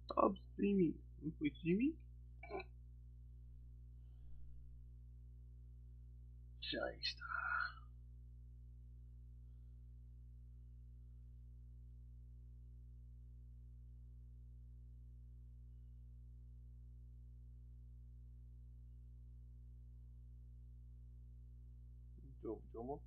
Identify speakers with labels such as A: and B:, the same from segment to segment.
A: Stop streaming. Wait, streaming? Scheiße. Jomo.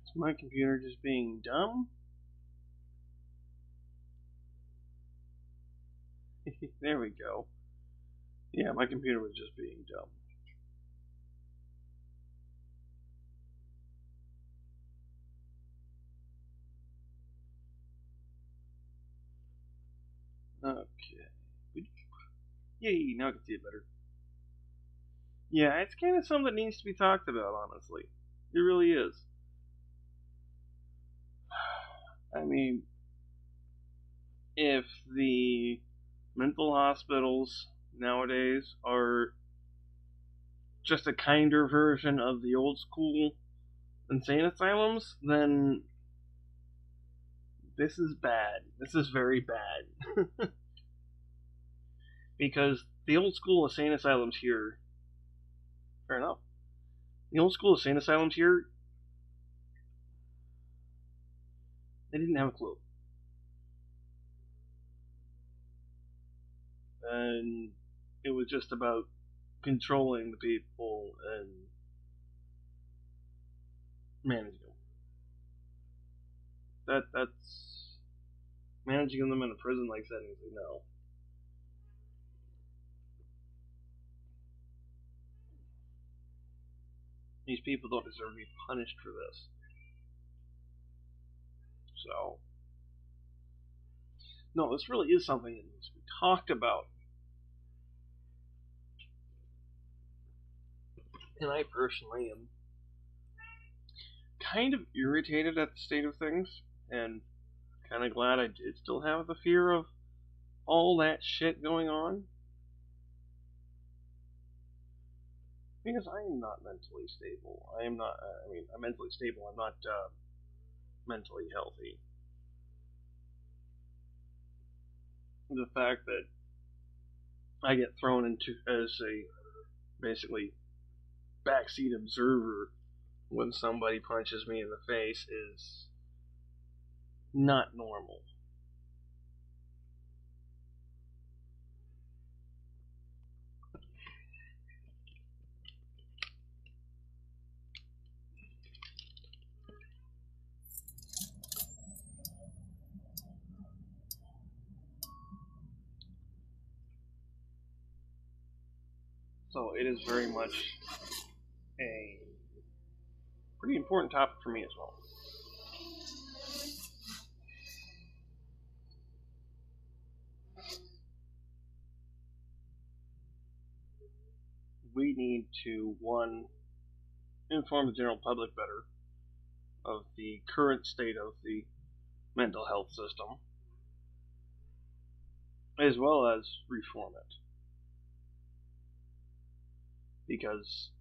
A: Is my computer just being dumb? There we go. Yeah, my computer was just being dumb. Okay. Yay, now I can see it better. Yeah, it's kind of something that needs to be talked about, honestly. It really is. I mean, if the mental hospitals nowadays are just a kinder version of the old school insane asylums, then this is bad. This is very bad. Because the old school insane asylums here, fair enough. The old school insane asylums here, they didn't have a clue. And it was just about controlling the people and managing them. That's managing them in a prison like setting. No. These people don't deserve to be punished for this. So, no, this really is something that needs to be talked about. And I personally am kind of irritated at the state of things, and kind of glad I did still have the fear of all that shit going on. Because I am not mentally stable. I am not, I'm mentally stable. I'm not mentally healthy. The fact that I get thrown into as a basically backseat observer when somebody punches me in the face is not normal. So it is very much a pretty important topic for me as well. We need to, one, inform the general public better of the current state of the mental health system, as well as reform it. Because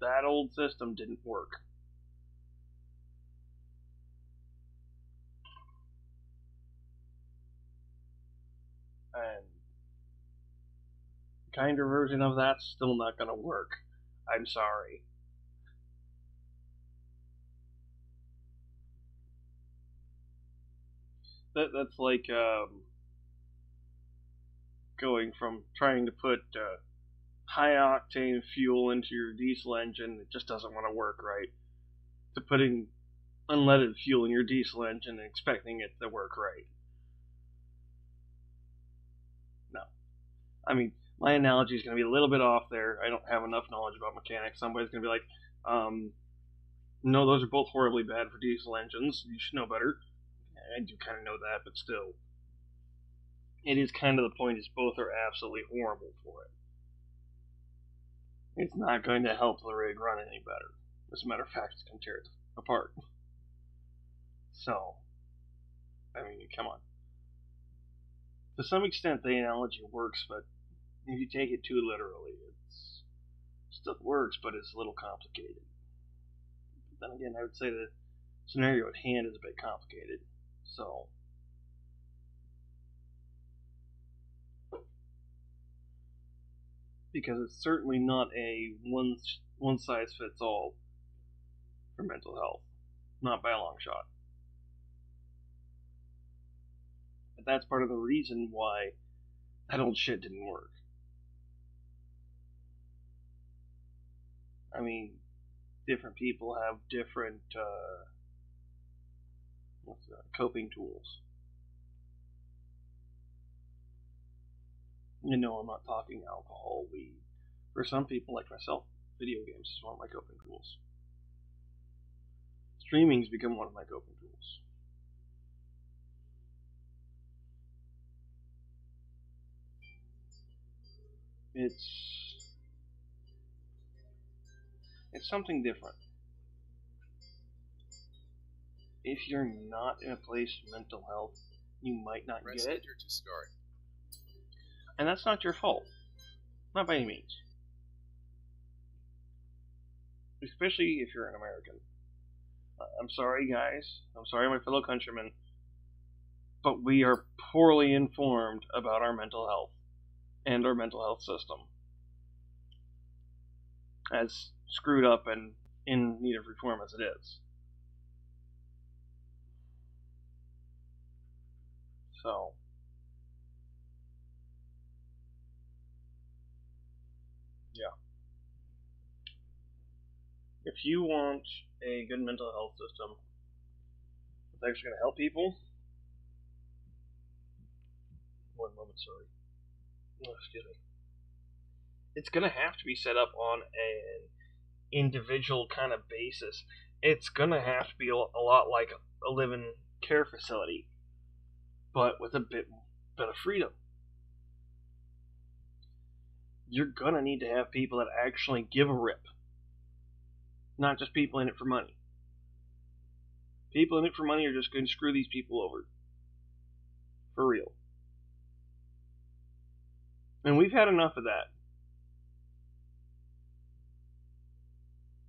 A: that old system didn't work. And a kinder version of that's still not going to work. I'm sorry. That's like going from trying to put high octane fuel into your diesel engine, it just doesn't want to work right, to putting unleaded fuel in your diesel engine and expecting it to work right. No. I mean, my analogy is going to be a little bit off there. I don't have enough knowledge about mechanics. Somebody's going to be like, No, those are both horribly bad for diesel engines. You should know better. I do kind of know that, but still. It is kind of the point, is both are absolutely horrible for it. It's not going to help the rig run any better. As a matter of fact, it's going to tear it apart. So, I mean, come on. To some extent, the analogy works, but if you take it too literally, it still works, but it's a little complicated. Then again, I would say the scenario at hand is a bit complicated. So, because it's certainly not a one size fits all for mental health, not by a long shot. But that's part of the reason why that old shit didn't work. I mean, different people have different coping tools. You know, I'm not talking alcohol, weed. For some people, like myself, video games is one of my coping tools. Streaming's become one of my coping tools. It's something different. If you're not in a place of mental health, you might not get it.
B: To start.
A: And that's not your fault. Not by any means. Especially if you're an American. I'm sorry, guys. I'm sorry, my fellow countrymen. But we are poorly informed about our mental health and our mental health system. As screwed up and in need of reform as it is. So, yeah. If you want a good mental health system that's actually going to help people, one moment, sorry. Oh, excuse me. It's going to have to be set up on an individual kind of basis. It's going to have to be a lot like a live-in care facility, but with a bit of freedom. You're going to need to have people that actually give a rip. Not just people in it for money. People in it for money are just going to screw these people over. For real. And we've had enough of that.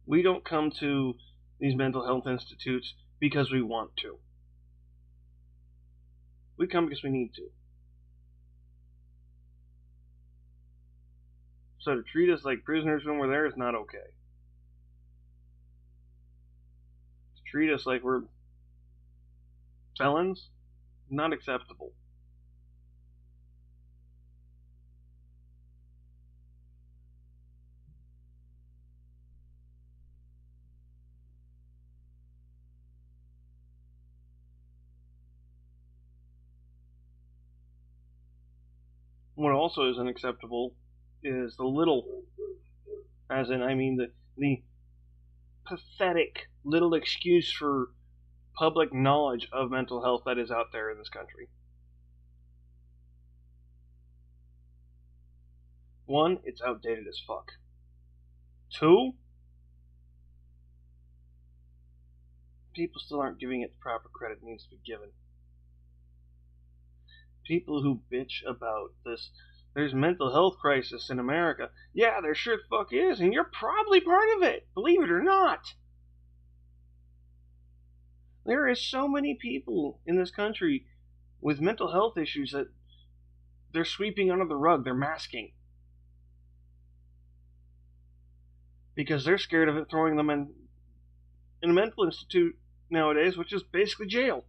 A: We don't come to these mental health institutes because we want to. We come because we need to. So to treat us like prisoners when we're there is not okay. To treat us like we're felons, not acceptable. What also is unacceptable is the little, as in, I mean the pathetic little excuse for public knowledge of mental health that is out there in this country. One, it's outdated as fuck. Two, people still aren't giving it the proper credit it needs to be given. People who bitch about this, there's mental health crisis in America. Yeah, there sure fuck is, and you're probably part of it, believe it or not. There is so many people in this country with mental health issues that they're sweeping under the rug, they're masking. Because they're scared of it throwing them in a mental institute nowadays, which is basically jail.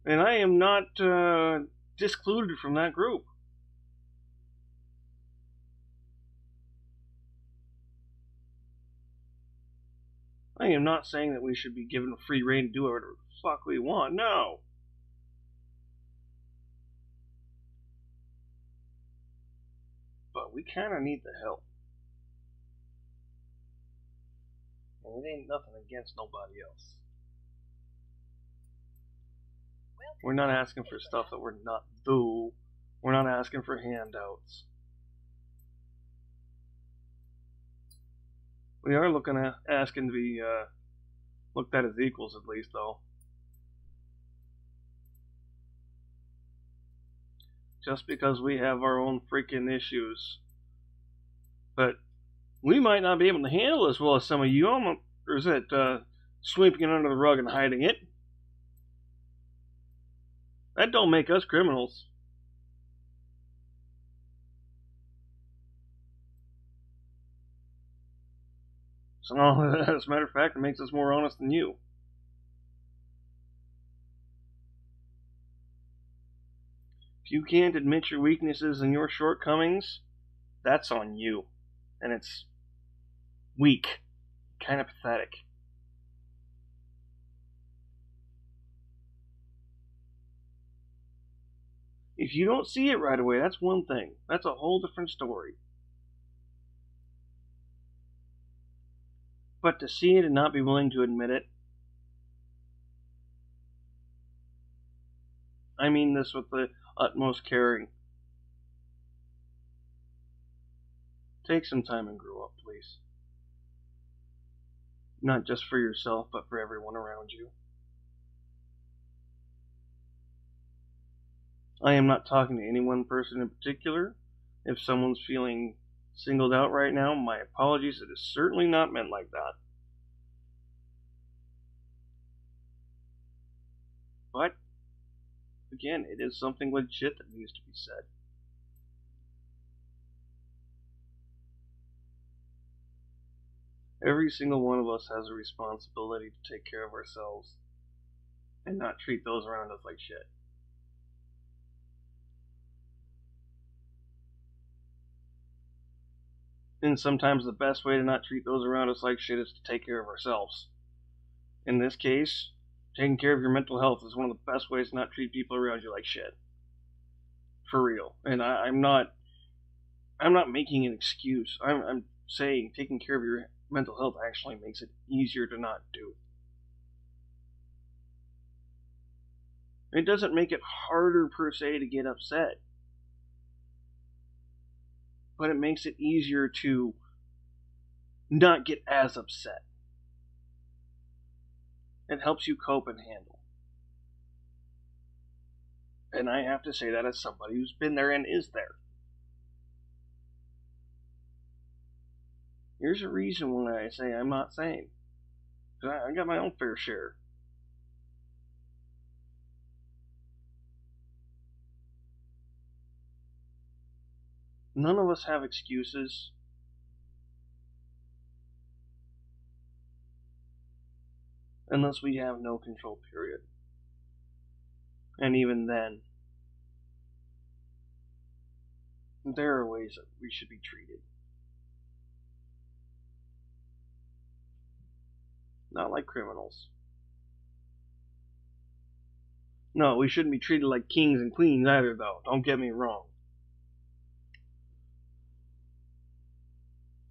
A: And I am not discluded from that group. I am not saying that we should be given free rein to do whatever the fuck we want. No. But we kind of need the help. And it ain't nothing against nobody else. We're not asking for stuff that we're not due. We're not asking for handouts. We are asking to be looked at as equals, at least, though. Just because we have our own freaking issues. But we might not be able to handle it as well as some of you. Or is it sweeping it under the rug and hiding it? That don't make us criminals. So, as a matter of fact, it makes us more honest than you. If you can't admit your weaknesses and your shortcomings, that's on you. And it's weak. Kind of pathetic. If you don't see it right away, that's one thing. That's a whole different story. But to see it and not be willing to admit it, I mean this with the utmost caring. Take some time and grow up, please. Not just for yourself, but for everyone around you. I am not talking to any one person in particular. If someone's feeling singled out right now, my apologies. It is certainly not meant like that. But, again, it is something legit that needs to be said. Every single one of us has a responsibility to take care of ourselves and not treat those around us like shit. And sometimes the best way to not treat those around us like shit is to take care of ourselves. In this case, taking care of your mental health is one of the best ways to not treat people around you like shit. For real. And I'm not making an excuse. I'm saying taking care of your mental health actually makes it easier to not do. It doesn't make it harder per se to get upset. But it makes it easier to not get as upset. It helps you cope and handle. And I have to say that as somebody who's been there and is there. Here's a reason why I say I'm not sane. Because I got my own fair share. None of us have excuses. Unless we have no control, period. And even then, there are ways that we should be treated. Not like criminals. No, we shouldn't be treated like kings and queens either, though. Don't get me wrong.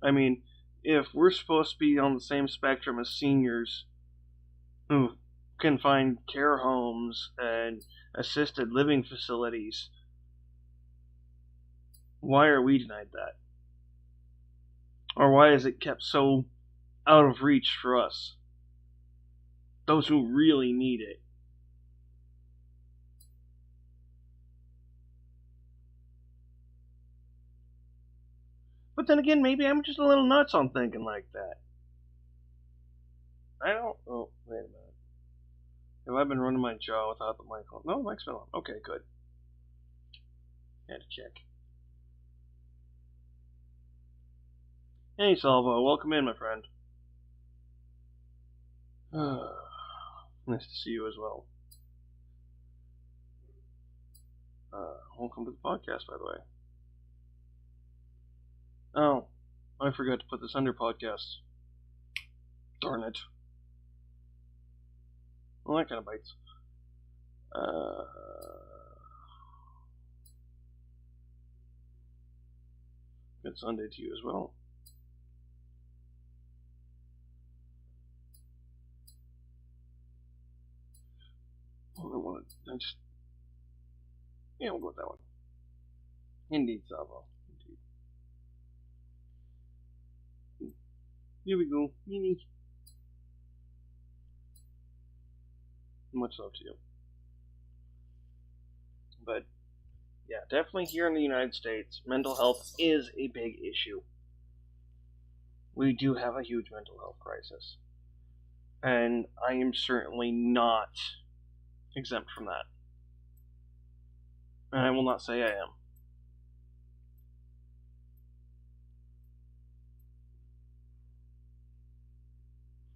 A: I mean, if we're supposed to be on the same spectrum as seniors who can find care homes and assisted living facilities, why are we denied that? Or why is it kept so out of reach for us? Those who really need it. But then again, maybe I'm just a little nuts on thinking like that. I don't... Oh, wait a minute. Have I been running my jaw without the mic on? No, the mic's been on. Okay, good. Had to check. Hey, Salvo. Welcome in, my friend. Nice to see you as well. Welcome to the podcast, by the way. Oh, I forgot to put this under podcasts. Darn it. Well, that kind of bites. Good Sunday to you as well. I just, we'll go with that one. Indeed, Savo. Indeed. Here we go. Much love to you. But, yeah, definitely here in the United States, mental health is a big issue. We do have a huge mental health crisis. And I am certainly not exempt from that. And I will not say I am.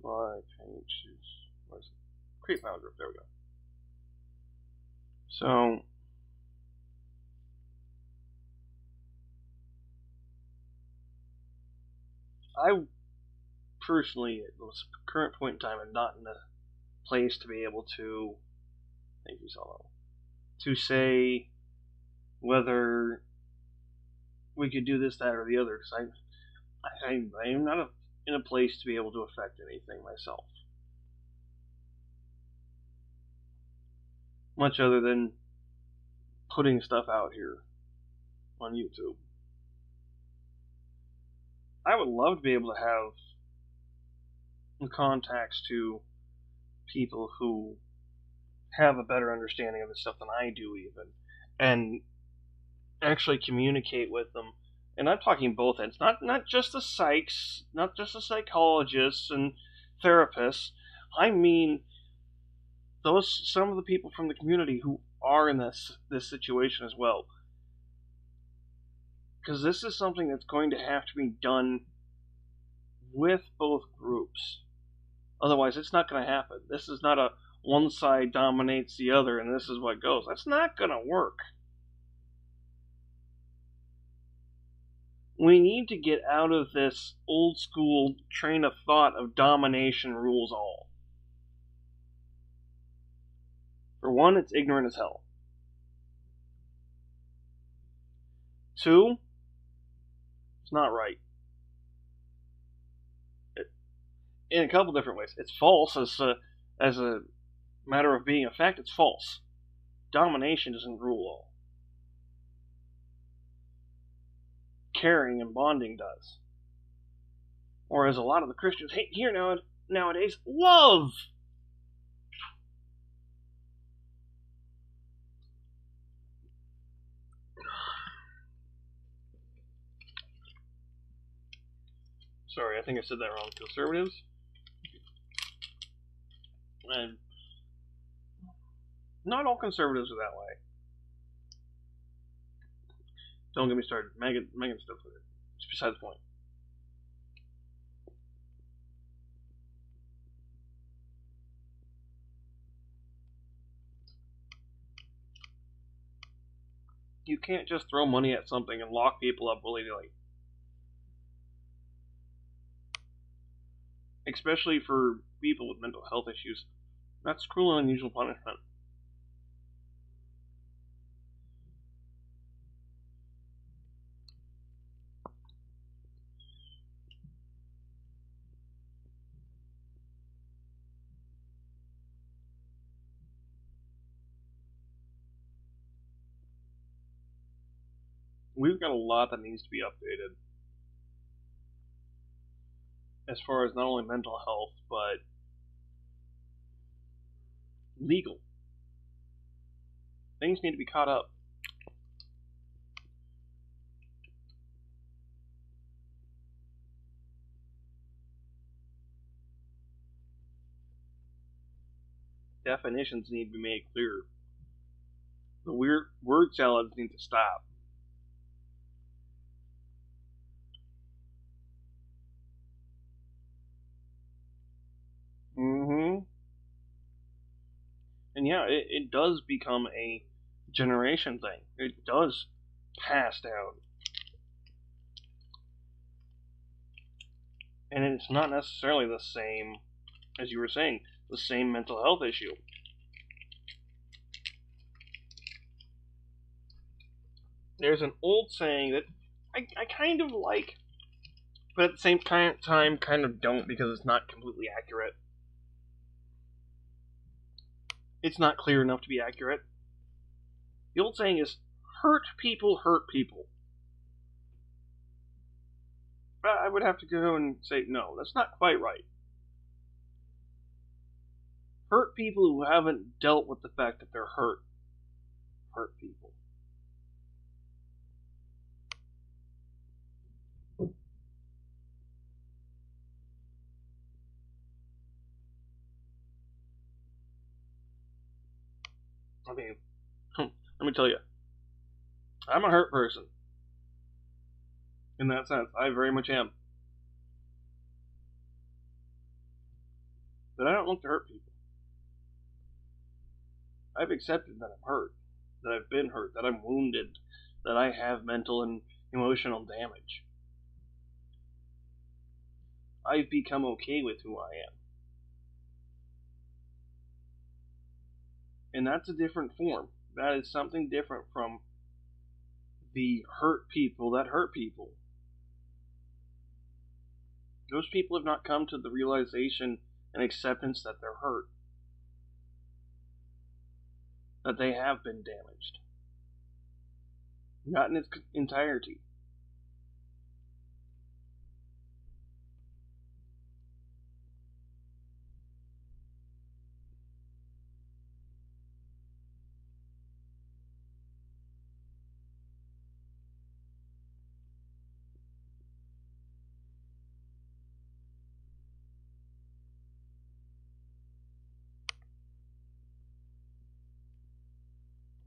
A: Fly, paint, choose. Where's it? Create file group. There we go. So, I personally, at this current point in time, am not in a place to be able to, thank you, Solo, to say whether we could do this, that, or the other, because I am not in a place to be able to affect anything myself. Much other than putting stuff out here on YouTube. I would love to be able to have contacts to people who have a better understanding of this stuff than I do, even, and actually communicate with them. And I'm talking both ends, not just the psychs, not just the psychologists and therapists. I mean some of the people from the community who are in this situation as well. Because this is something that's going to have to be done with both groups. Otherwise, it's not going to happen. This is not a one side dominates the other and this is what goes. That's not going to work. We need to get out of this old school train of thought of domination rules all. For one, it's ignorant as hell. 2, it's not right. In a couple different ways. It's false as a matter of being a fact. It's false. Domination doesn't rule all. Caring and bonding does. Or as a lot of the Christians hate here nowadays, love. Sorry, I think I said that wrong. Conservatives. And not all conservatives are that way. Don't get me started. Megan stuff with it. It's beside the point. You can't just throw money at something and lock people up willy-nilly. Especially for people with mental health issues. That's cruel and unusual punishment. We've got a lot that needs to be updated. As far as not only mental health, but legal. Things need to be caught up. Definitions need to be made clearer. The weird word salads need to stop. And yeah, it does become a generation thing. It does pass down. And it's not necessarily the same, as you were saying, the same mental health issue. There's an old saying that I kind of like, but at the same time kind of don't because it's not completely accurate. it's not clear enough to be accurate. The old saying is, hurt people hurt people. I would have to go and say, no, that's not quite right. Hurt people who haven't dealt with the fact that they're hurt people. I mean, let me tell you, I'm a hurt person. In that sense, I very much am. But I don't look to hurt people. I've accepted that I'm hurt, that I've been hurt, that I'm wounded, that I have mental and emotional damage. I've become okay with who I am. And that's a different form. That is something different from the hurt people that hurt people. Those people have not come to the realization and acceptance that they're hurt. That they have been damaged. Not in its entirety.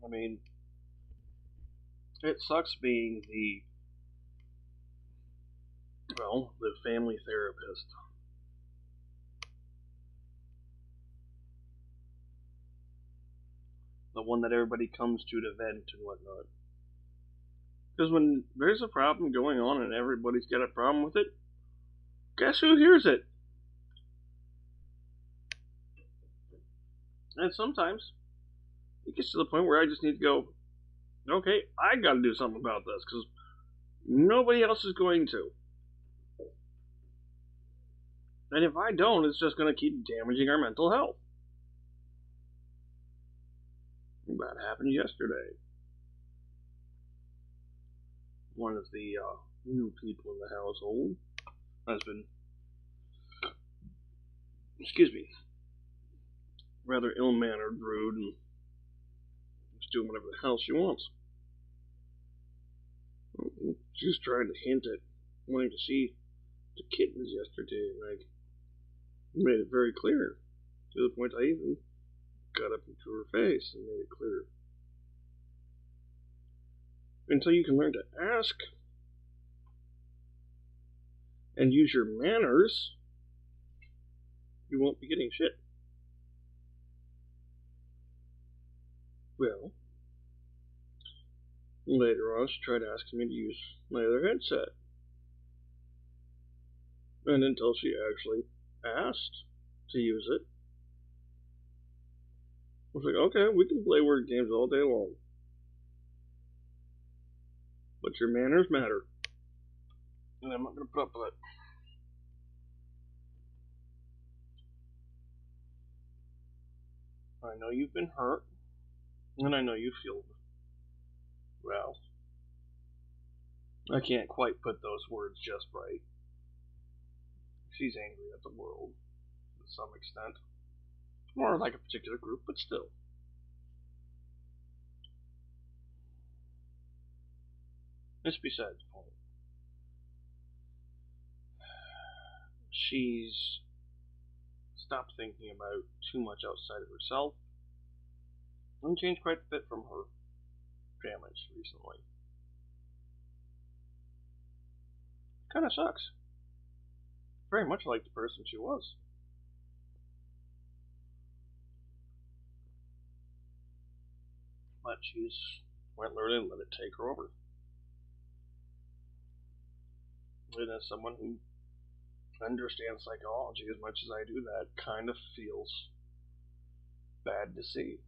A: I mean, it sucks being the family therapist. The one that everybody comes to vent and whatnot. Because when there's a problem going on and everybody's got a problem with it, guess who hears it? And sometimes it gets to the point where I just need to go, okay, I gotta do something about this, because nobody else is going to. And if I don't, it's just going to keep damaging our mental health. That happened yesterday. One of the new people in the household has been, rather ill-mannered, rude, and just doing whatever the hell she wants. She was trying to hint at wanting to see the kittens yesterday, and I made it very clear, to the point I even got up into her face and made it clear. Until you can learn to ask and use your manners, you won't be getting shit. Well, later on she tried asking me to use my other headset. And until she actually asked to use it, I was like, okay, we can play word games all day long. But your manners matter. And I'm not going to put up with it. I know you've been hurt. And I know you feel, well, I can't quite put those words just right. She's angry at the world, to some extent. Or like a particular group, but still. It's besides the point. She's stopped thinking about too much outside of herself and changed quite a bit from her damage recently. Kinda sucks. Very much like the person she was. But she's went learning and let it take her over. And as someone who understands psychology as much as I do, that kind of feels bad to see.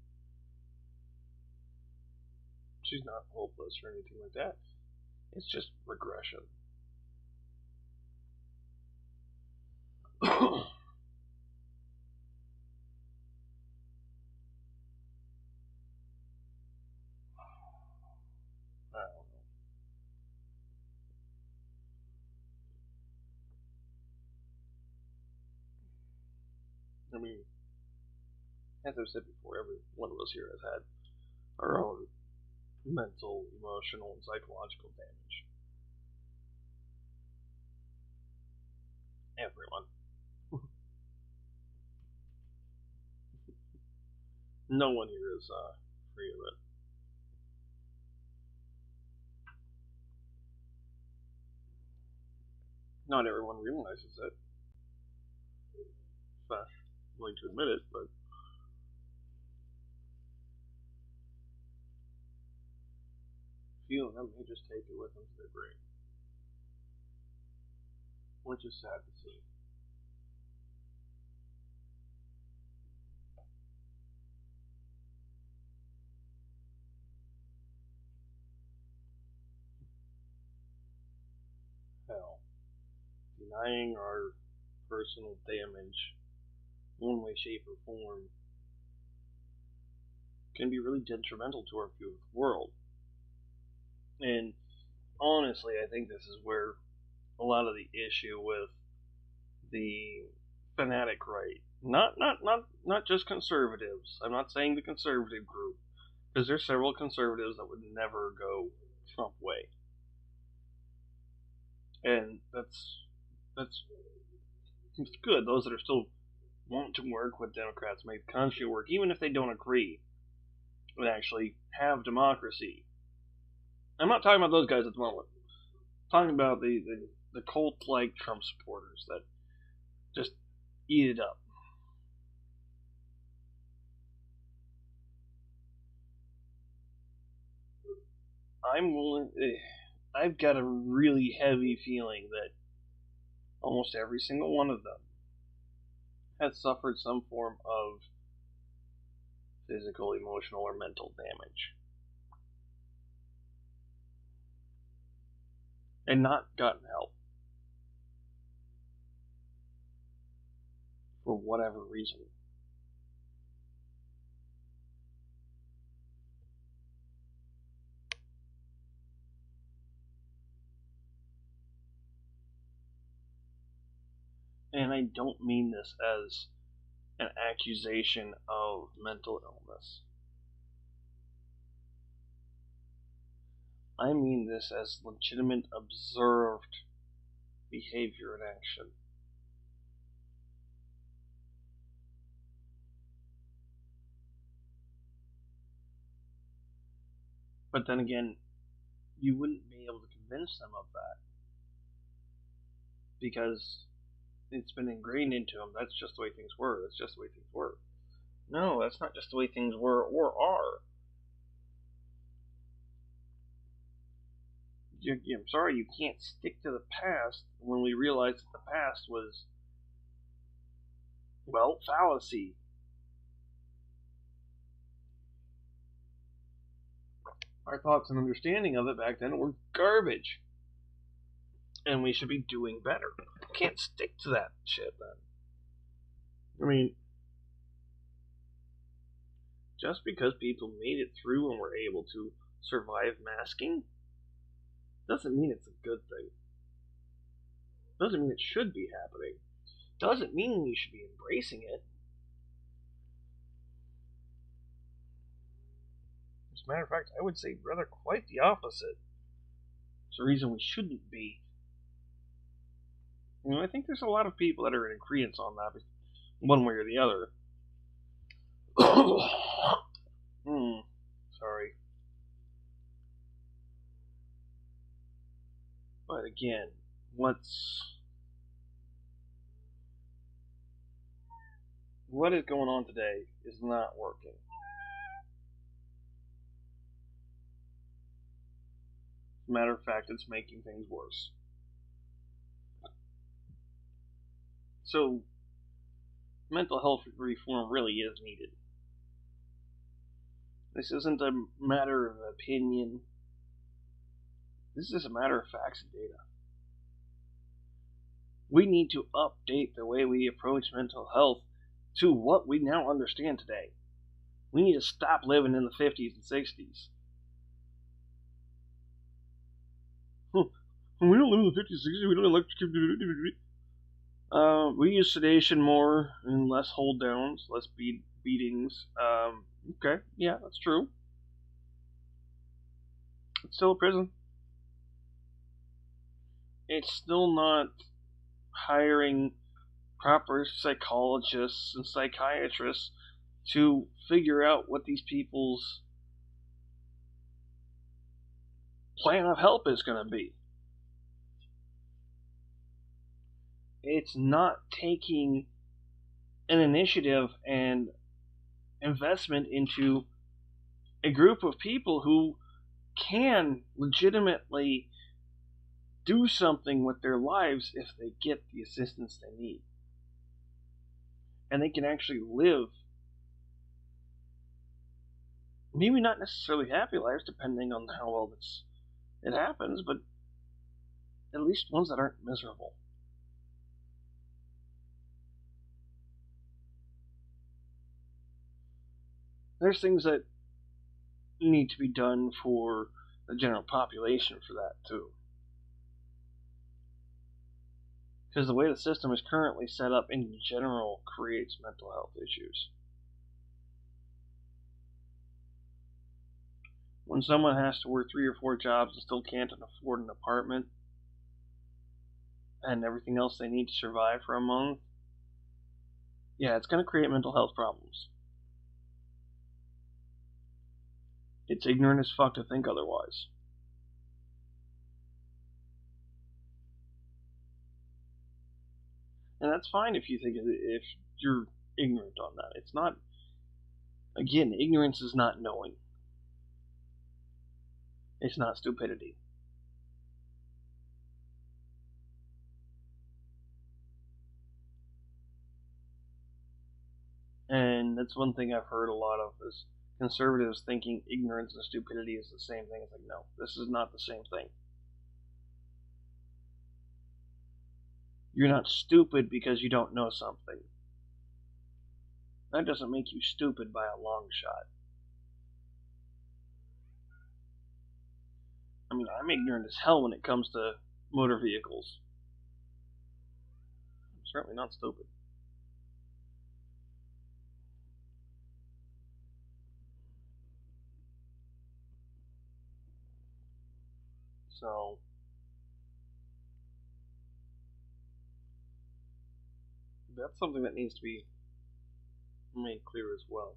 A: She's not hopeless or anything like that. It's just regression. I mean, as I've said before, every one of us here has had our own mental, emotional, and psychological damage. Everyone. No one here is free of it. Not everyone realizes it. I'm willing to admit it, but few of them may just take it with them to their grave, which is sad to see. Hell, denying our personal damage, one way, shape, or form, can be really detrimental to our view of the world. And honestly, I think this is where a lot of the issue with the fanatic right, not just conservatives. I'm not saying the conservative group, because there's several conservatives that would never go Trump way, and that's good. Those that are still want to work with Democrats, make the country work, even if they don't agree, and actually have democracy. I'm not talking about those guys at the moment. I'm talking about the cult-like Trump supporters that just eat it up. I've got a really heavy feeling that almost every single one of them has suffered some form of physical, emotional, or mental damage. And not gotten help. For whatever reason. And I don't mean this as an accusation of mental illness. I mean this as legitimate observed behavior and action. But then again, you wouldn't be able to convince them of that. Because it's been ingrained into them. That's just the way things were. That's just the way things were. No, that's not just the way things were or are. I'm sorry, you can't stick to the past when we realize that the past was, well, fallacy. Our thoughts and understanding of it back then were garbage. And we should be doing better. Can't stick to that shit then. I mean, just because people made it through and were able to survive masking doesn't mean it's a good thing. Doesn't mean it should be happening. Doesn't mean we should be embracing it. As a matter of fact, I would say rather quite the opposite. It's the reason we shouldn't be. I think there's a lot of people that are in agreement on that, one way or the other. Sorry. But again, what is going on today is not working. As a matter of fact, it's making things worse. So, mental health reform really is needed. This isn't a matter of opinion. This is a matter of facts and data. We need to update the way we approach mental health to what we now understand today. We need to stop living in the 50s and 60s. We don't live in the 50s and 60s, we don't electrocute. We use sedation more and less hold downs, less beatings. Okay, yeah, that's true. It's still a prison. It's still not hiring proper psychologists and psychiatrists to figure out what these people's plan of help is going to be. It's not taking an initiative and investment into a group of people who can legitimately do something with their lives if they get the assistance they need. And they can actually live, maybe not necessarily happy lives, depending on how well it happens, but at least ones that aren't miserable. There's things that need to be done for the general population for that, too. Because the way the system is currently set up in general creates mental health issues. When someone has to work 3 or 4 jobs and still can't afford an apartment and everything else they need to survive for a month, yeah, it's going to create mental health problems. It's ignorant as fuck to think otherwise. And that's fine if you think if you're ignorant on that. It's not, again, ignorance is not knowing. It's not stupidity. And that's one thing I've heard a lot of is conservatives thinking ignorance and stupidity is the same thing. It's like, no, this is not the same thing. You're not stupid because you don't know something. That doesn't make you stupid by a long shot. I mean, I'm ignorant as hell when it comes to motor vehicles. I'm certainly not stupid. So, that's something that needs to be made clear as well.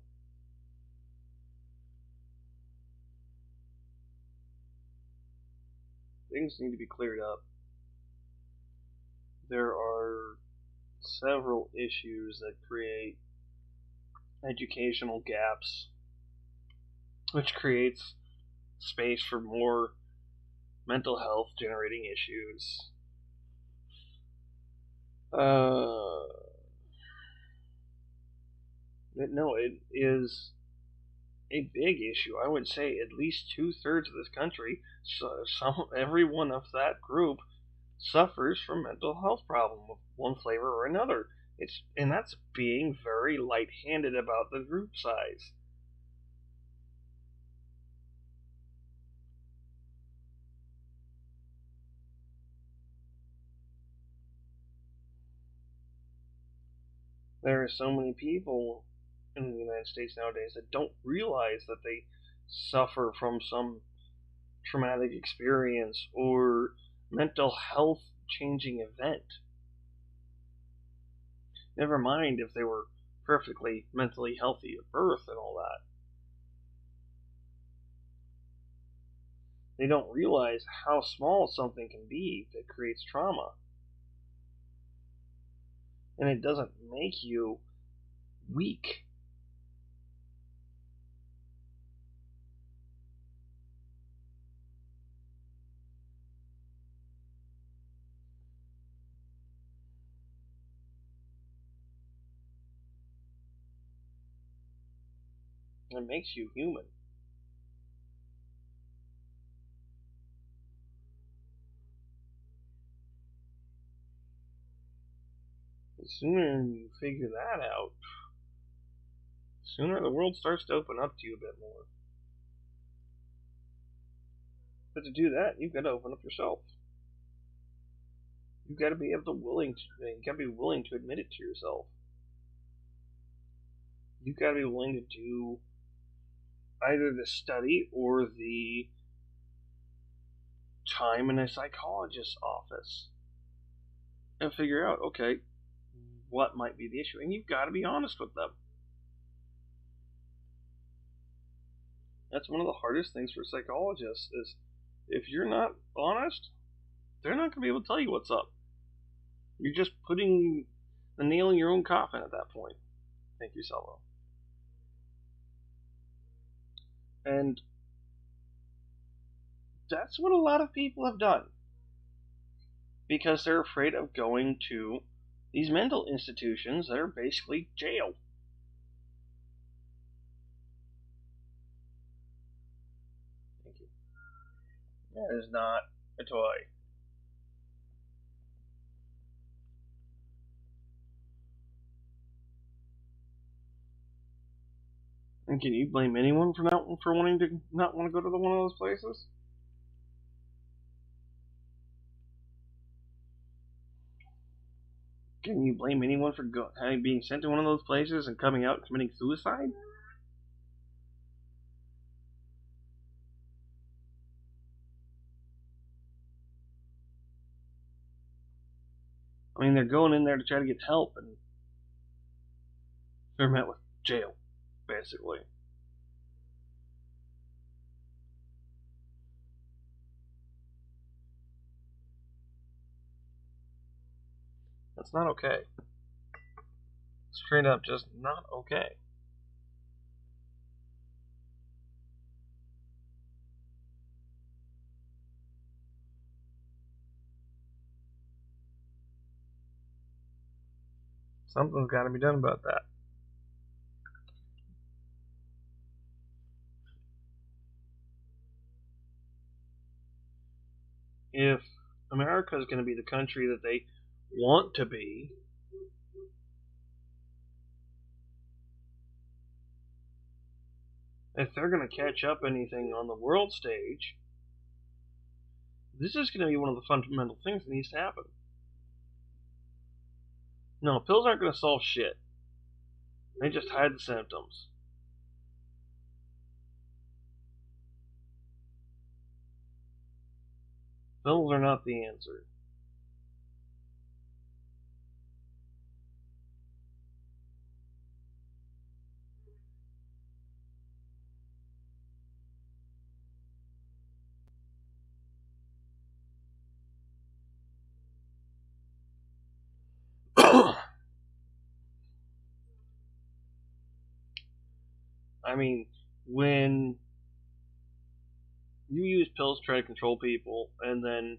A: Things need to be cleared up. There are several issues that create educational gaps, which creates space for more mental health generating issues. No, it is a big issue. I would say at least 2/3 of this country, so every one of that group, suffers from mental health problem of one flavor or another. And that's being very light-handed about the group size. There are so many people in the United States nowadays that don't realize that they suffer from some traumatic experience or mental health changing event. Never mind if they were perfectly mentally healthy at birth and all that. They don't realize how small something can be that creates trauma. And it doesn't make you weak. It makes you human. The sooner you figure that out, the sooner the world starts to open up to you a bit more. But to do that, you've got to open up yourself. You've got to be willing to admit it to yourself. You've got to be willing to do either the study or the time in a psychologist's office and figure out, okay, what might be the issue. And you've got to be honest with them. That's one of the hardest things for psychologists is if you're not honest, they're not going to be able to tell you what's up. You're just putting the nail in your own coffin at that point. Thank you, Salvo. And that's what a lot of people have done. Because they're afraid of going to these mental institutions that are basically jail. Thank you. That is not a toy. And can you blame anyone for wanting to not want to go to one of those places? Can you blame anyone for being sent to one of those places and coming out and committing suicide? I mean, they're going in there to try to get help, and they're met with jail, basically. That's not okay. Straight up, just not okay. Something's got to be done about that. If America is going to be the country that they want to be, if they're going to catch up anything on the world stage, this is going to be one of the fundamental things that needs to happen. No, pills aren't going to solve shit. They just hide the symptoms. Pills are not the answer. I mean, when you use pills to try to control people, and then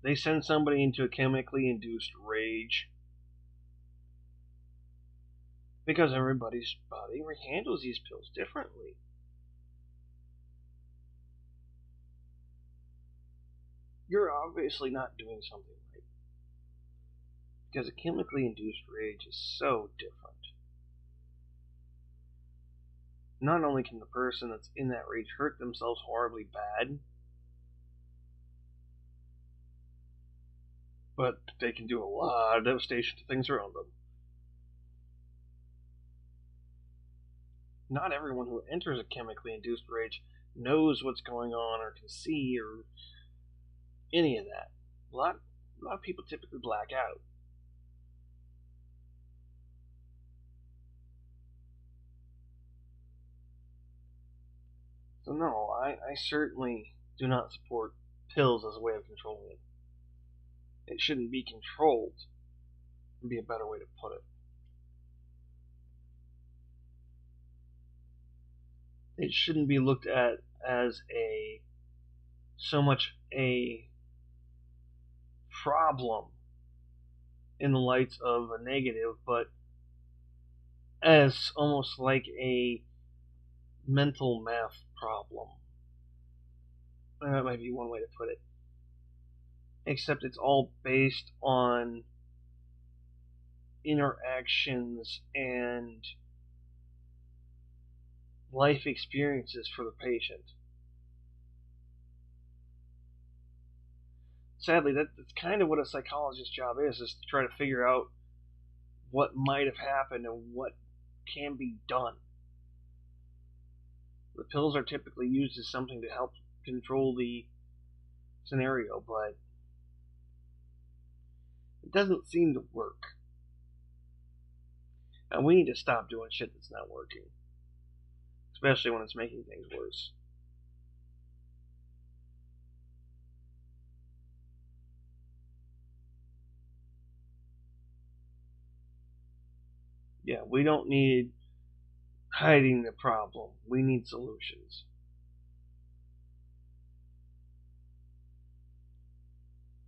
A: they send somebody into a chemically induced rage, because everybody's body handles these pills differently. You're obviously not doing something right. Because a chemically induced rage is so different. Not only can the person that's in that rage hurt themselves horribly bad, but they can do a lot of devastation to things around them. Not everyone who enters a chemically induced rage knows what's going on or can see or any of that. A lot of people typically black out. So no, I certainly do not support pills as a way of controlling it. It shouldn't be controlled, would be a better way to put it. It shouldn't be looked at as so much a problem in the lights of a negative, but as almost like a mental math problem. That might be one way to put it. Except it's all based on interactions and life experiences for the patient. sadly, that's kind of what a psychologist's job is to try to figure out what might have happened and what can be done. The pills are typically used as something to help control the scenario, but it doesn't seem to work. And we need to stop doing shit that's not working, especially when it's making things worse. Yeah, we don't need hiding the problem. We need solutions.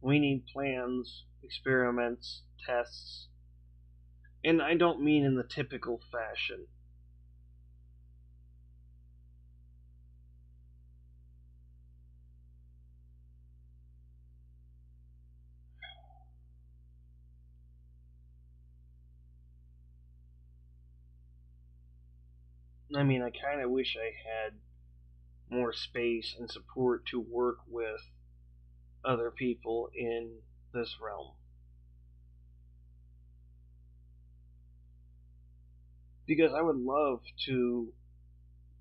A: We need plans, experiments, tests. And I don't mean in the typical fashion. I mean, I kind of wish I had more space and support to work with other people in this realm. Because I would love to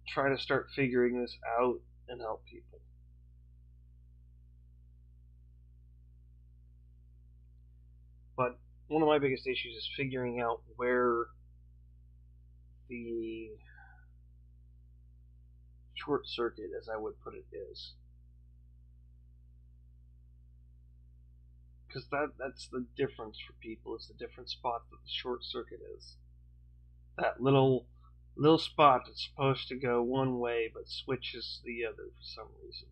A: try to start figuring this out and help people. But one of my biggest issues is figuring out where the short circuit, as I would put it, is. Because that's the difference for people. It's the different spot that the short circuit is. That little spot that's supposed to go one way but switches the other for some reason.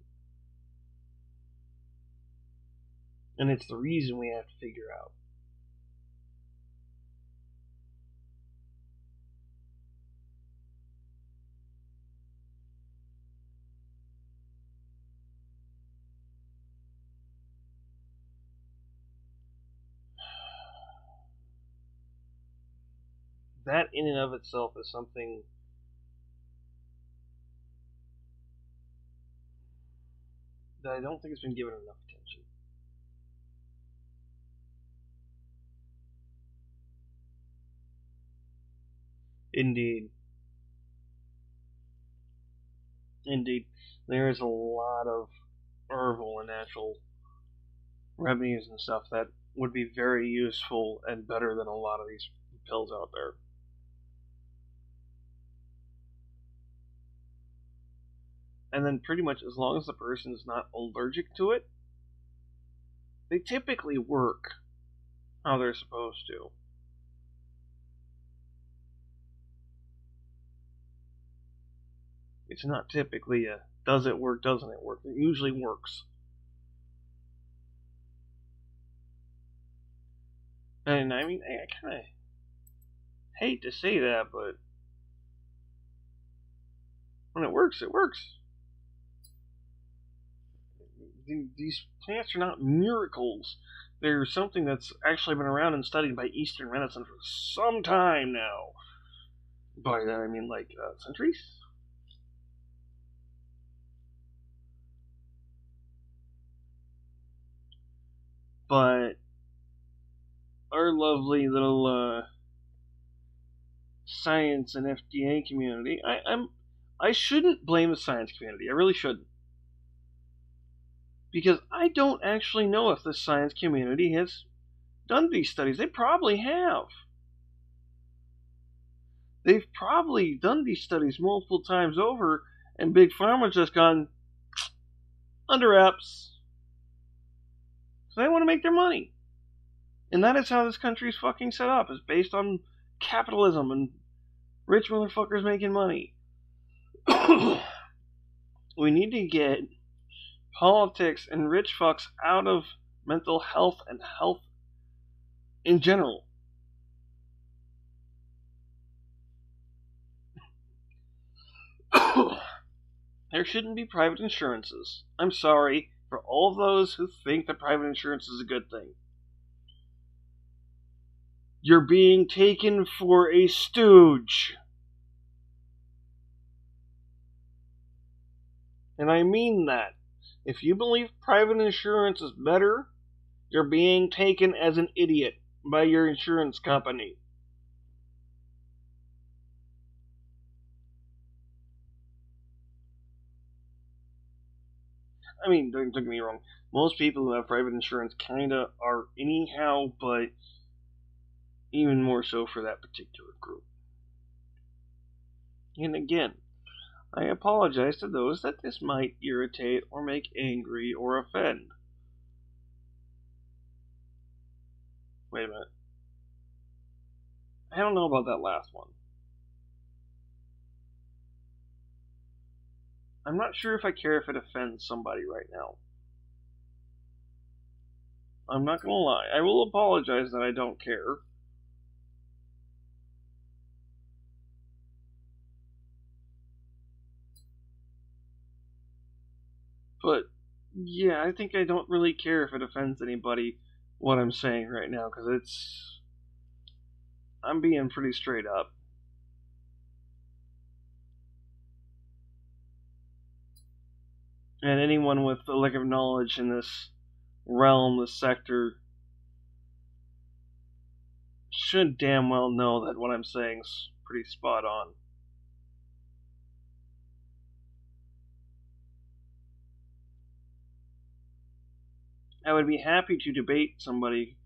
A: And it's the reason we have to figure out. That in and of itself is something that I don't think has been given enough attention. Indeed. There is a lot of herbal and natural remedies and stuff that would be very useful and better than a lot of these pills out there. And then pretty much as long as the person is not allergic to it, they typically work how they're supposed to. It's not typically a does it work, doesn't it work. It usually works. And I mean, I kind of hate to say that, but when it works, it works. These plants are not miracles. They're something that's actually been around and studied by Eastern medicine for some time now. By that I mean like centuries. But our lovely little science and FDA community, I shouldn't blame the science community. I really shouldn't. Because I don't actually know if the science community has done these studies. They probably have. They've probably done these studies multiple times over, and Big Pharma's just gone under wraps. So they want to make their money. And that is how this country is fucking set up. It's based on capitalism and rich motherfuckers making money. We need to get politics and rich fucks out of mental health and health in general. There shouldn't be private insurances. I'm sorry for all those who think that private insurance is a good thing. You're being taken for a stooge. And I mean that. If you believe private insurance is better You're being taken as an idiot by your insurance company. I mean, don't get me wrong. Most people who have private insurance kinda are anyhow, but even more so for that particular group. And again, I apologize to those that this might irritate or make angry or offend. Wait a minute. I don't know about that last one. I'm not sure if I care if it offends somebody right now. I'm not gonna lie. I will apologize that I don't care. But, yeah, I think I don't really care if it offends anybody what I'm saying right now, because I'm being pretty straight up. And anyone with a lack of knowledge in this realm, this sector, should damn well know that what I'm saying is pretty spot on. I would be happy to debate somebody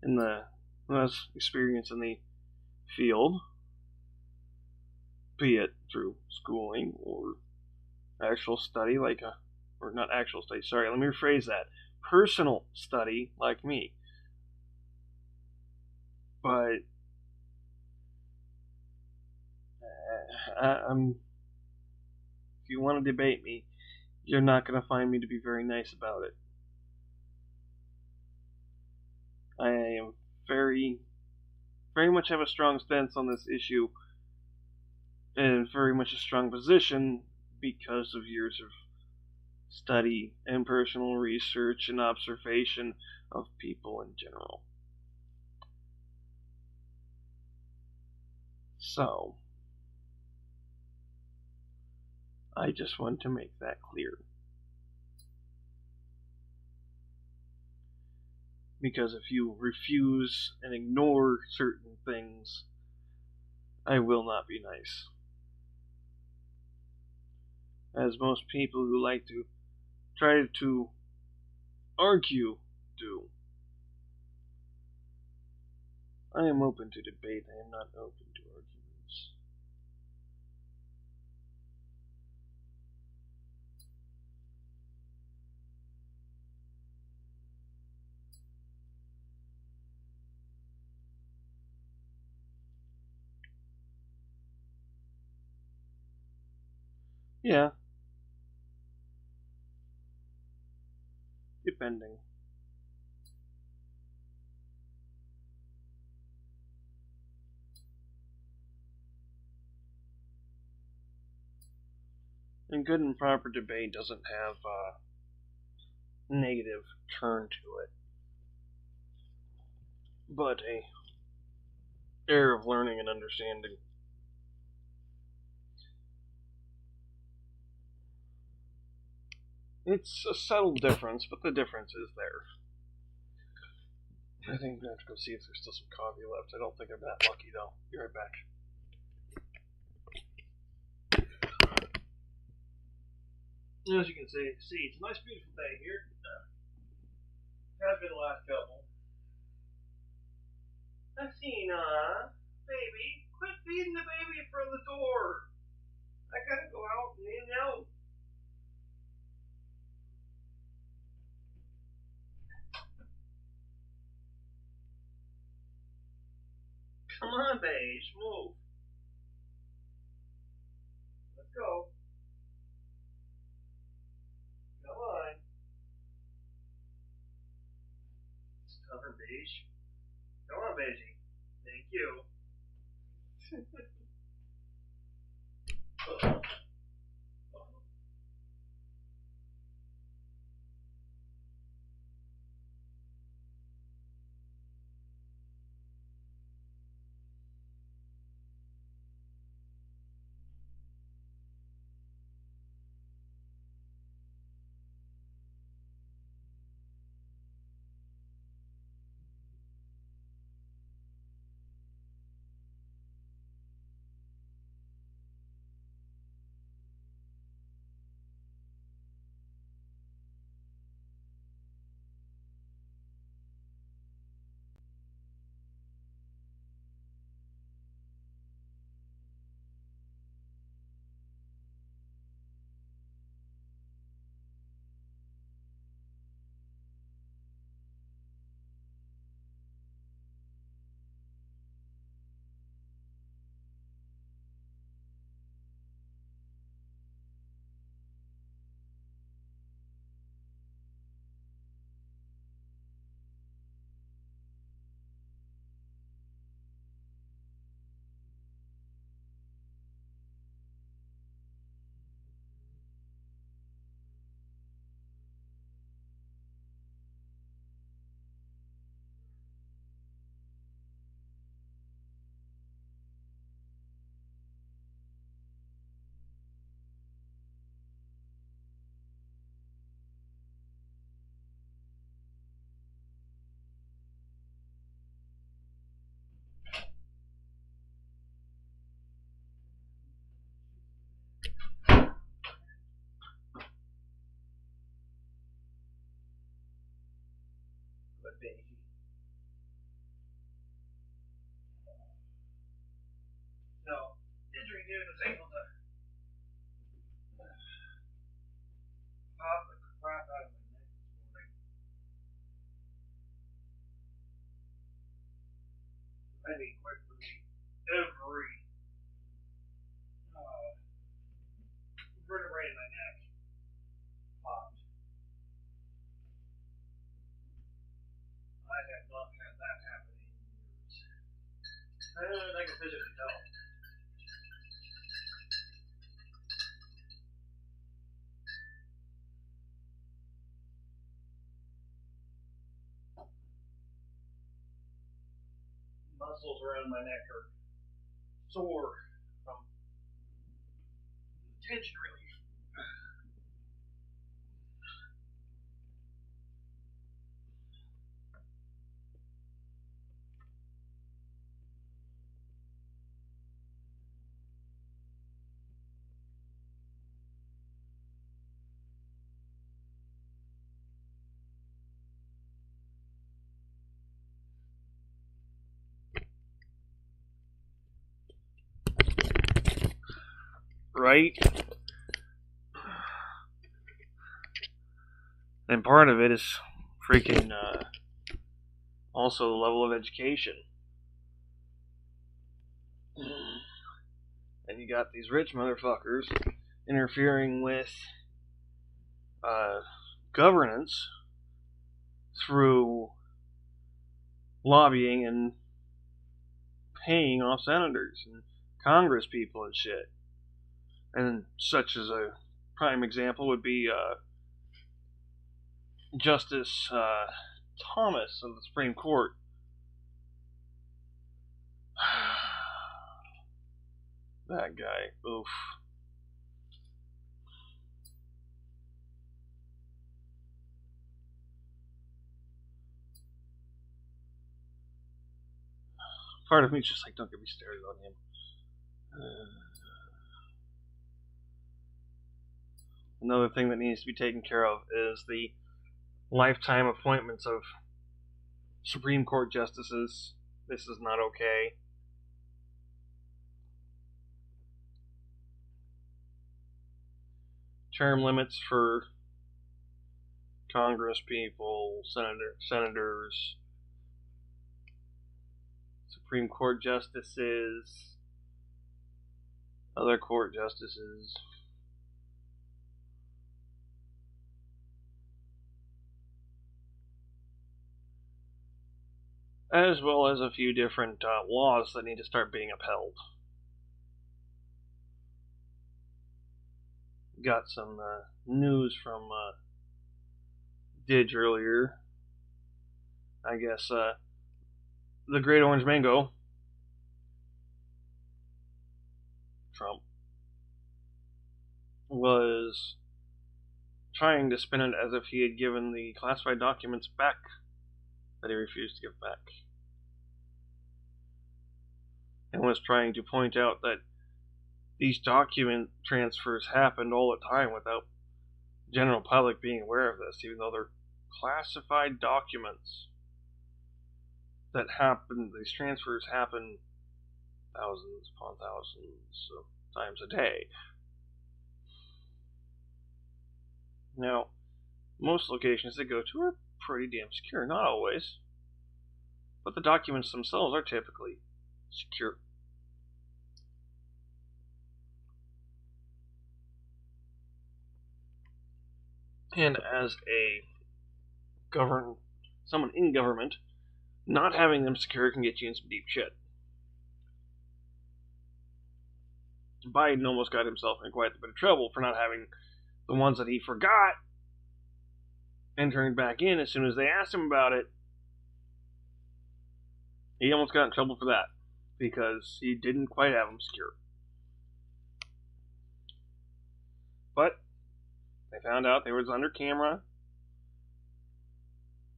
A: who has experience in the field, be it through schooling or actual study, or not actual study, sorry, let me rephrase that. Personal study, like me. But, if you want to debate me, you're not going to find me to be very nice about it. I am very much have a strong stance on this issue, and very much a strong position because of years of study and personal research and observation of people in general. So, I just want to make that clear. Because if you refuse and ignore certain things, I will not be nice. As most people who like to try to argue do. I am open to debate, I am not open to arguments. Yeah. Depending. And good and proper debate doesn't have a negative turn to it, but a air of learning and understanding. It's a subtle difference, but the difference is there. I think I'm gonna have to go see if there's still some coffee left. I don't think I'm that lucky though. Be right back. As you can see, it's a nice, beautiful day here. Has been the last couple. Athena, baby, quit feeding the baby in front of the door. I gotta go out and in and out. Come on, Beige, move. Let's go. Come on. Stubborn Beige. Come on, Beige. Thank you. baby. So, didgeridoo was able to pop the crap out of my neck this morning. I mean, quite literally every vertebrae in my neck popped. I have not had that happen in years. And I can physically tell. Muscles around my neck are sore from tension relief. Right? And part of it is freaking also the level of education. And you got these rich motherfuckers interfering with governance through lobbying and paying off senators and Congress people and shit. And such as a prime example would be Justice Thomas of the Supreme Court. That guy, oof. Part of me is just like, don't get me started on him. Another thing that needs to be taken care of is the lifetime appointments of Supreme Court justices. This is not okay. Term limits for Congress people, senators, Supreme Court justices, other court justices. As well as a few different laws that need to start being upheld. Got some news from Didge earlier. I guess the Great Orange Mango, Trump, was trying to spin it as if he had given the classified documents back that he refused to give back. And was trying to point out that these document transfers happened all the time without the general public being aware of this, even though they're classified documents that happen. These transfers happen thousands upon thousands of times a day. Now, most locations they go to are pretty damn secure. Not always, but the documents themselves are typically secure. And as someone in government, not having them secure can get you in some deep shit. Biden almost got himself in quite a bit of trouble for not having the ones that he forgot and turned back in as soon as they asked him about it. He almost got in trouble for that because he didn't quite have them secure. But they found out they was under camera,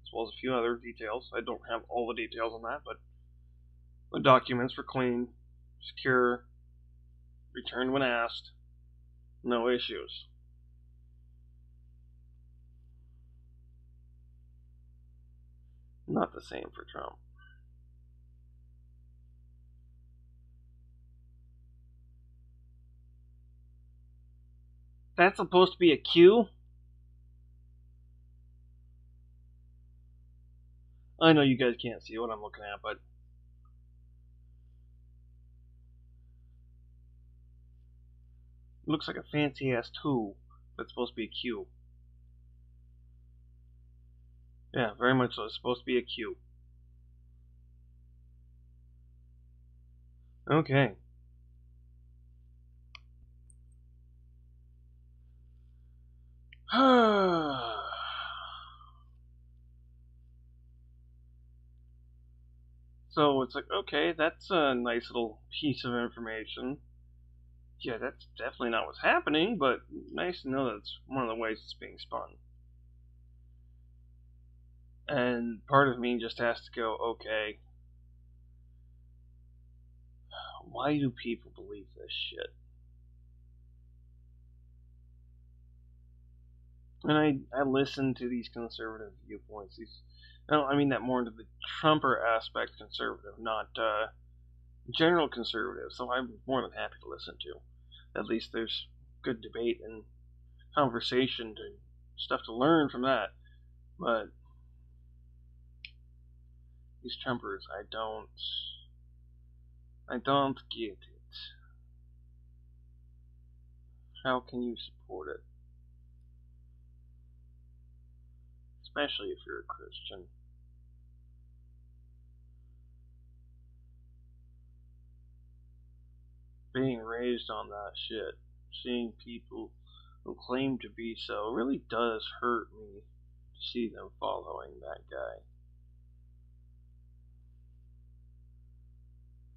A: as well as a few other details. I don't have all the details on that, but the documents were clean, secure, returned when asked, no issues. Not the same for Trump. That's supposed to be a Q? I know you guys can't see what I'm looking at, but it looks like a fancy ass 2 that's supposed to be a Q. Yeah, very much so. It's supposed to be a Q. Okay. So it's like, okay, that's a nice little piece of information. Yeah, that's definitely not what's happening, but nice to know that it's one of the ways it's being spun. And part of me just has to go, okay, why do people believe this shit? And I listen to these conservative viewpoints. I mean that more into the Trumper aspect conservative, not general conservative. So I'm more than happy to listen to. At least there's good debate and conversation and stuff to learn from that. But these Trumpers, I don't get it. How can you support it? Especially if you're a Christian. Being raised on that shit, seeing people who claim to be so, really does hurt me to see them following that guy.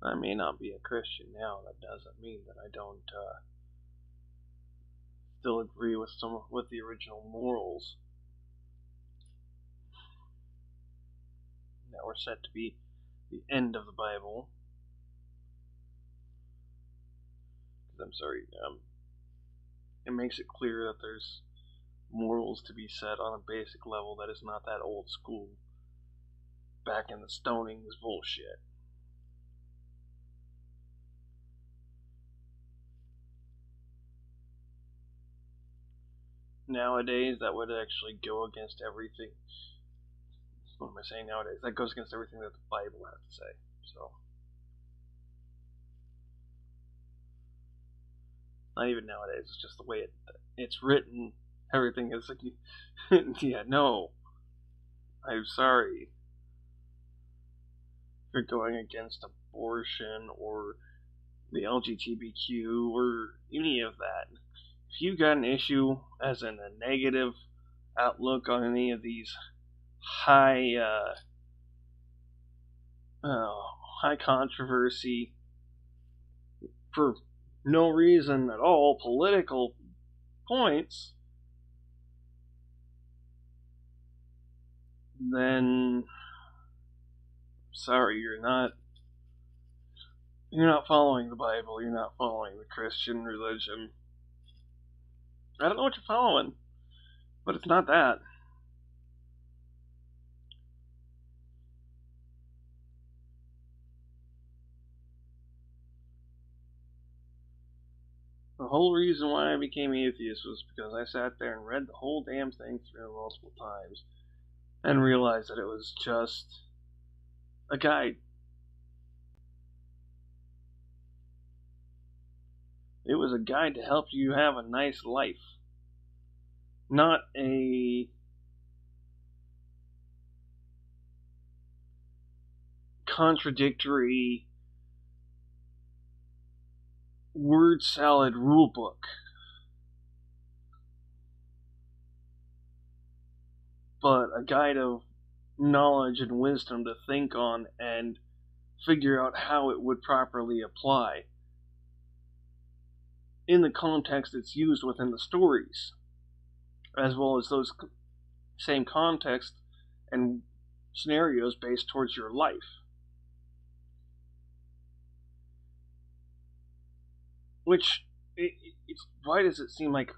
A: I may not be a Christian now, that doesn't mean that I don't still agree with the original morals that were said to be the end of the Bible. I'm sorry, it makes it clear that there's morals to be set on a basic level that is not that old school back in the stonings bullshit. Nowadays, that would actually go against everything. What am I saying nowadays? That goes against everything that the Bible has to say. So, not even nowadays. It's just the way it's written. Everything is like, yeah, no. I'm sorry. If you're going against abortion or the LGBTQ or any of that, if you got an issue as in a negative outlook on any of these high high controversy for no reason at all, political points, then sorry, you're not following the Bible, you're not following the Christian religion. I don't know what you're following, but it's not that. The whole reason why I became atheist was because I sat there and read the whole damn thing through multiple times and realized that it was just a guide. It was a guide to help you have a nice life, not a contradictory word salad rulebook. But a guide of knowledge and wisdom to think on and figure out how it would properly apply in the context it's used within the stories, as well as those same context and scenarios based towards your life. Which, why does it seem like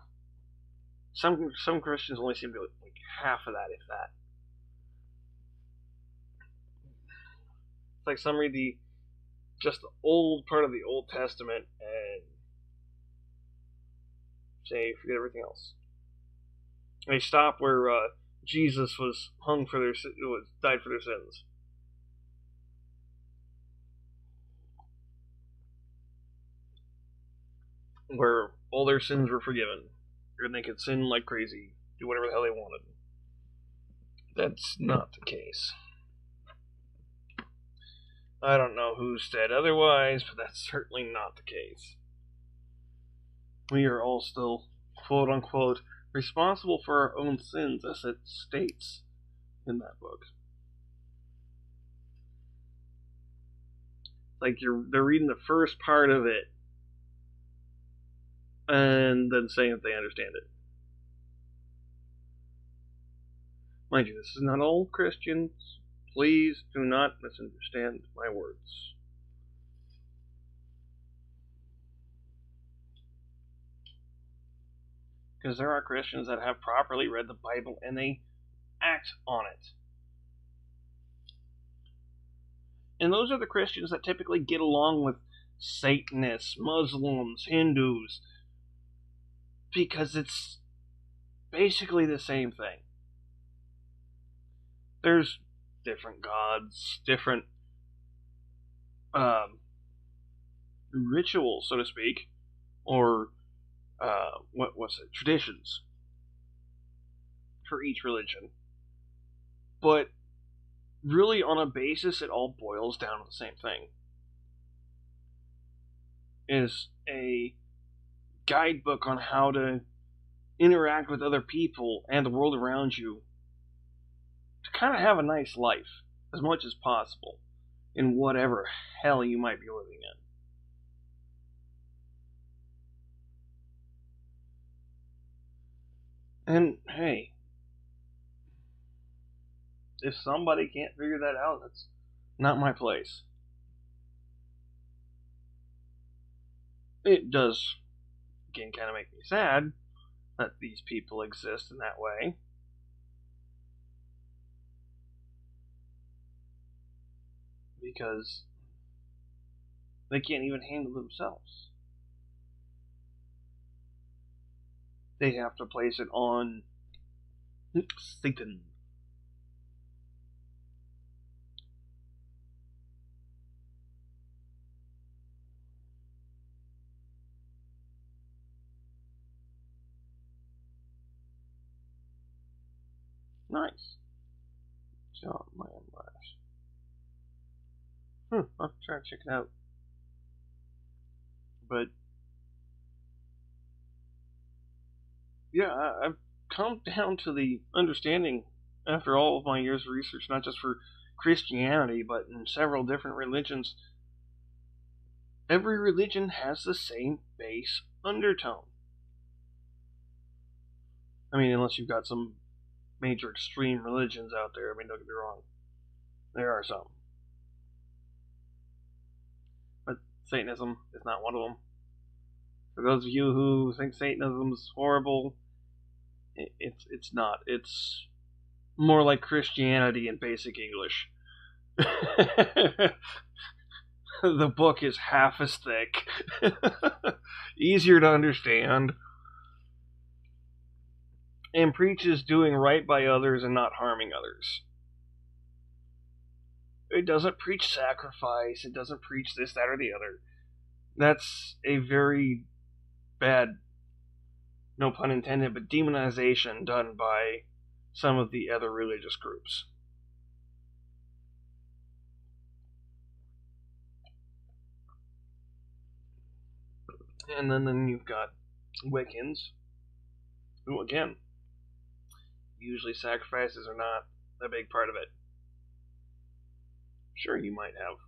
A: some Christians only seem to be like half of that, if that? It's like some read just the old part of the Old Testament and say forget everything else. They stop where Jesus was hung for died for their sins. Where all their sins were forgiven. And they could sin like crazy, do whatever the hell they wanted. That's not the case. I don't know who said otherwise, but that's certainly not the case. We are all still, quote unquote, responsible for our own sins, as it states in that book. Like they're reading the first part of it and then saying that they understand it. Mind you, this is not all Christians. Please do not misunderstand my words. Because there are Christians that have properly read the Bible and they act on it. And those are the Christians that typically get along with Satanists, Muslims, Hindus, because it's basically the same thing. There's different gods, different rituals, so to speak, or traditions for each religion. But really, on a basis, it all boils down to the same thing. Is a guidebook on how to interact with other people and the world around you to kind of have a nice life as much as possible in whatever hell you might be living in. And hey, if somebody can't figure that out, that's not my place. It does, again, kind of make me sad that these people exist in that way. Because they can't even handle themselves. They have to place it on Satan. Nice. John Landlash. I'll try to check it out. But yeah, I've come down to the understanding after all of my years of research, not just for Christianity, but in several different religions. Every religion has the same base undertone. I mean, unless you've got some major extreme religions out there. I mean, don't get me wrong. There are some. But Satanism is not one of them. For those of you who think Satanism is horrible, it's not. It's more like Christianity in basic English. The book is half as thick. Easier to understand. And preaches doing right by others and not harming others. It doesn't preach sacrifice. It doesn't preach this, that, or the other. That's a very bad, no pun intended, but demonization done by some of the other religious groups. And then you've got Wiccans, who, again, usually sacrifices are not a big part of it. Sure, you might have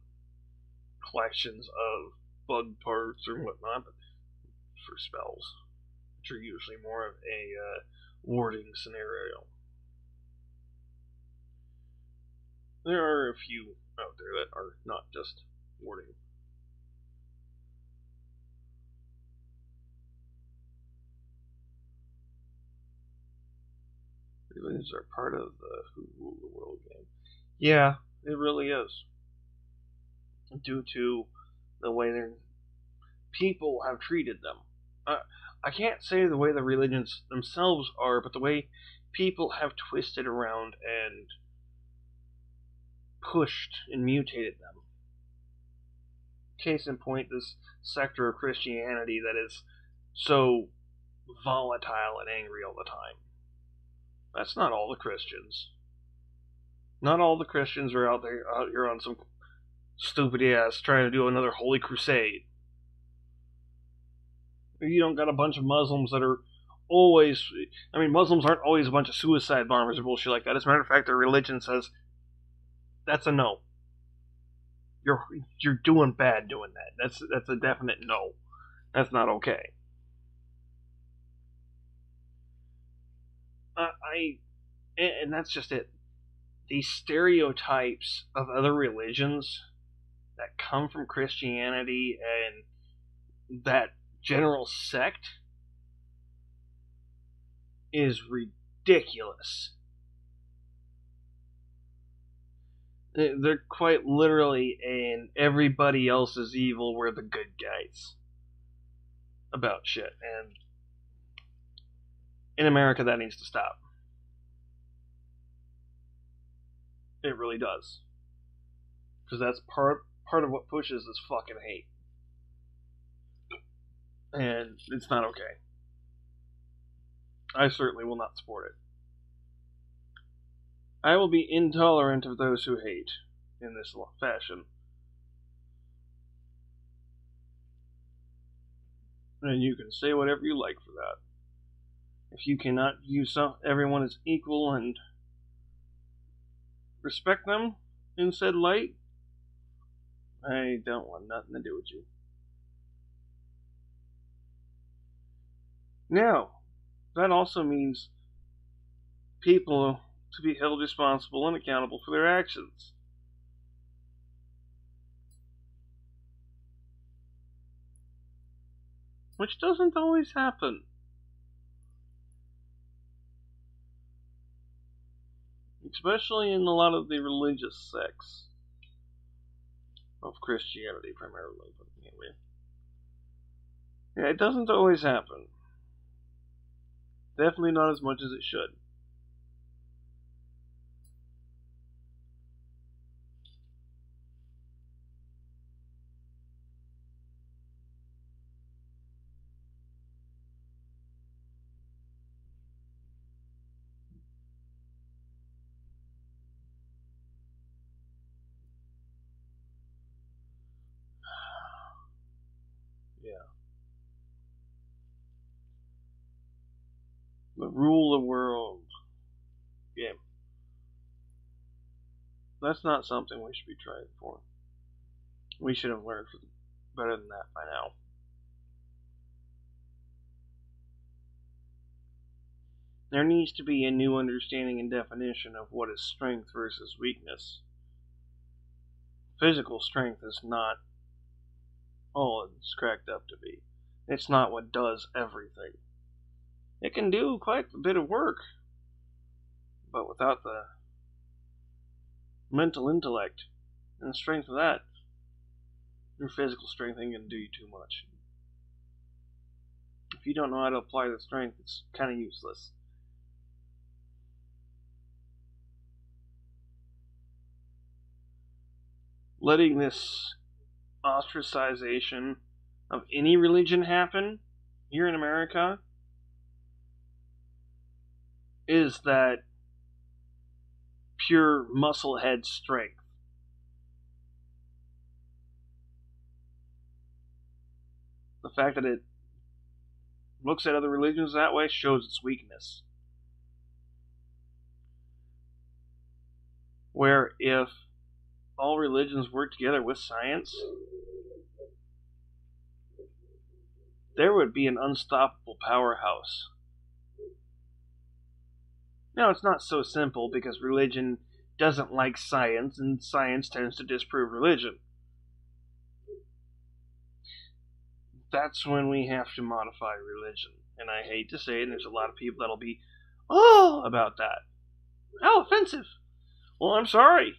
A: collections of bug parts or whatnot, but for spells, which are usually more of a warding scenario. There are a few out there that are not just warding. Religions are part of the Who Rule the World game. Yeah, it really is. due to the way their people have treated them. I can't say the way the religions themselves are, but the way people have twisted around and pushed and mutated them. Case in point, this sector of Christianity that is so volatile and angry all the time. That's not all the Christians. Not all the Christians are out here on some stupid ass trying to do another holy crusade. You don't got a bunch of Muslims that are always... I mean, Muslims aren't always a bunch of suicide bombers or bullshit like that. As a matter of fact, their religion says that's a no. You're doing bad doing that. That's a definite no. That's not okay. And that's just it. These stereotypes of other religions that come from Christianity and that general sect is ridiculous. They're quite literally in everybody else is evil, we're the good guys about shit. And in America, that needs to stop. It really does. Because that's part of what pushes this fucking hate. And it's not okay. I certainly will not support it. I will be intolerant of those who hate in this fashion. And you can say whatever you like for that. If you cannot view everyone as equal and respect them in said light, I don't want nothing to do with you. Now, that also means people to be held responsible and accountable for their actions. Which doesn't always happen. Especially in a lot of the religious sects of Christianity, primarily. But anyway. Yeah, it doesn't always happen. Definitely not as much as it should. Yeah. The rule the world. Yeah. That's not something we should be trying for. We should have learned better than that by now. There needs to be a new understanding and definition of what is strength versus weakness. Physical strength is not all it's cracked up to be. It's not what does everything. It can do quite a bit of work, but without the mental intellect and the strength of that, your physical strength ain't gonna do you too much. If you don't know how to apply the strength, it's kind of useless. Letting this ostracization of any religion happen here in America is that pure musclehead strength. The fact that it looks at other religions that way shows its weakness. Where if all religions work together with science, there would be an unstoppable powerhouse. Now, it's not so simple because religion doesn't like science, and science tends to disprove religion. That's when we have to modify religion. And I hate to say it, and there's a lot of people that'll be, oh, about that. How offensive. Well, I'm sorry.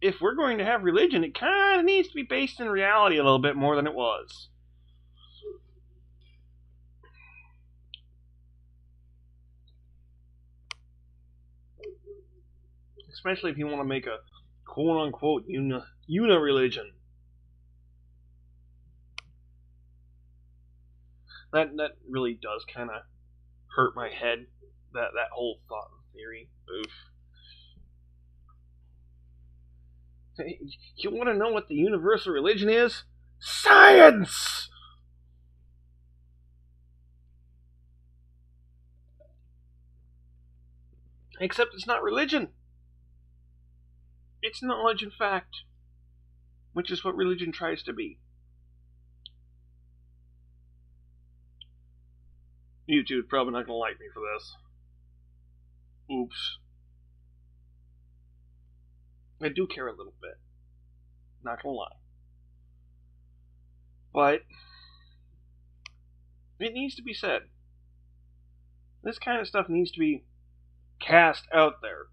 A: if we're going to have religion, it kind of needs to be based in reality a little bit more than it was. Especially if you want to make a quote-unquote uni-religion. That really does kind of hurt my head, that whole thought and theory. Oof. You want to know what the universal religion is? Science! Except it's not religion. It's knowledge and fact, which is what religion tries to be. YouTube's probably not going to like me for this. Oops. I do care a little bit. Not going to lie. But it needs to be said. This kind of stuff needs to be cast out there.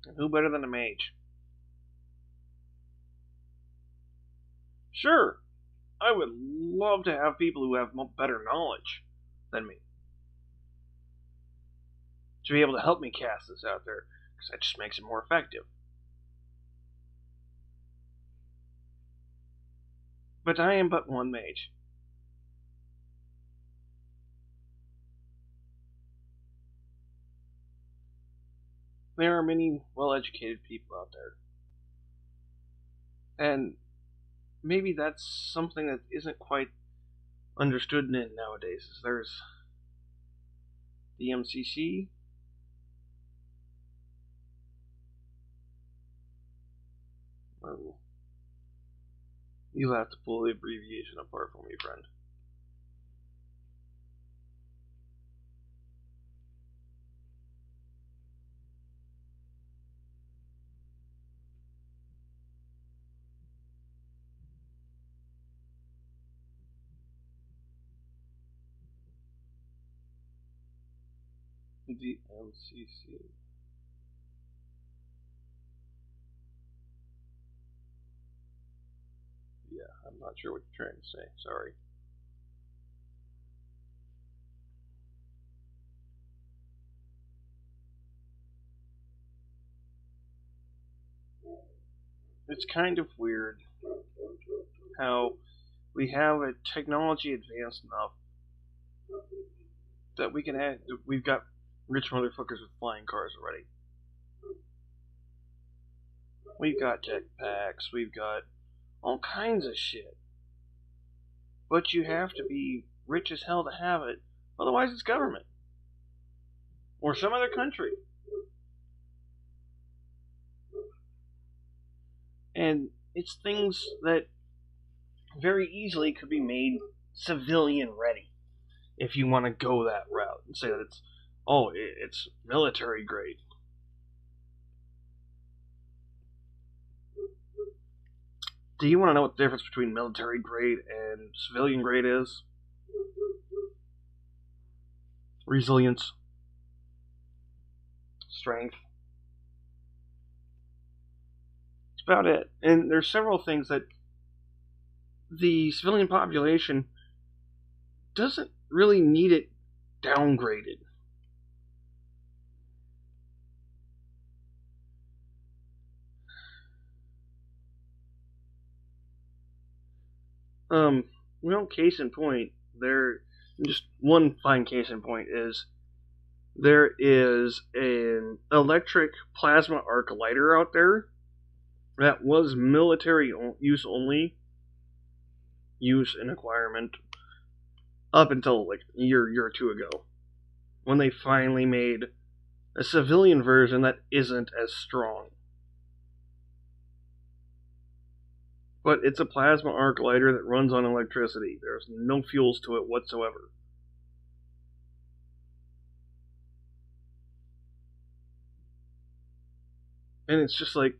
A: And who better than a mage? Sure, I would love to have people who have better knowledge than me to be able to help me cast this out there, because that just makes it more effective. But I am but one mage. There are many well-educated people out there. And maybe that's something that isn't quite understood nowadays. There's the MCC. You'll have to pull the abbreviation apart for me, friend. The MCC. Yeah, I'm not sure what you're trying to say. Sorry. It's kind of weird how we have a technology advanced enough that we've got rich motherfuckers with flying cars already. We've got jetpacks, we've got all kinds of shit. But you have to be rich as hell to have it, otherwise it's government. Or some other country. And it's things that very easily could be made civilian ready, if you want to go that route and say that it's military grade. Do you want to know what the difference between military grade and civilian grade is? Resilience. Strength. That's about it. And there's several things that the civilian population doesn't really need it downgraded. Well, case in point, just one fine case in point is there is an electric plasma arc lighter out there that was military use only, use and acquirement, up until like a year or two ago, when they finally made a civilian version that isn't as strong. But it's a plasma arc lighter that runs on electricity. There's no fuels to it whatsoever. And it's just like,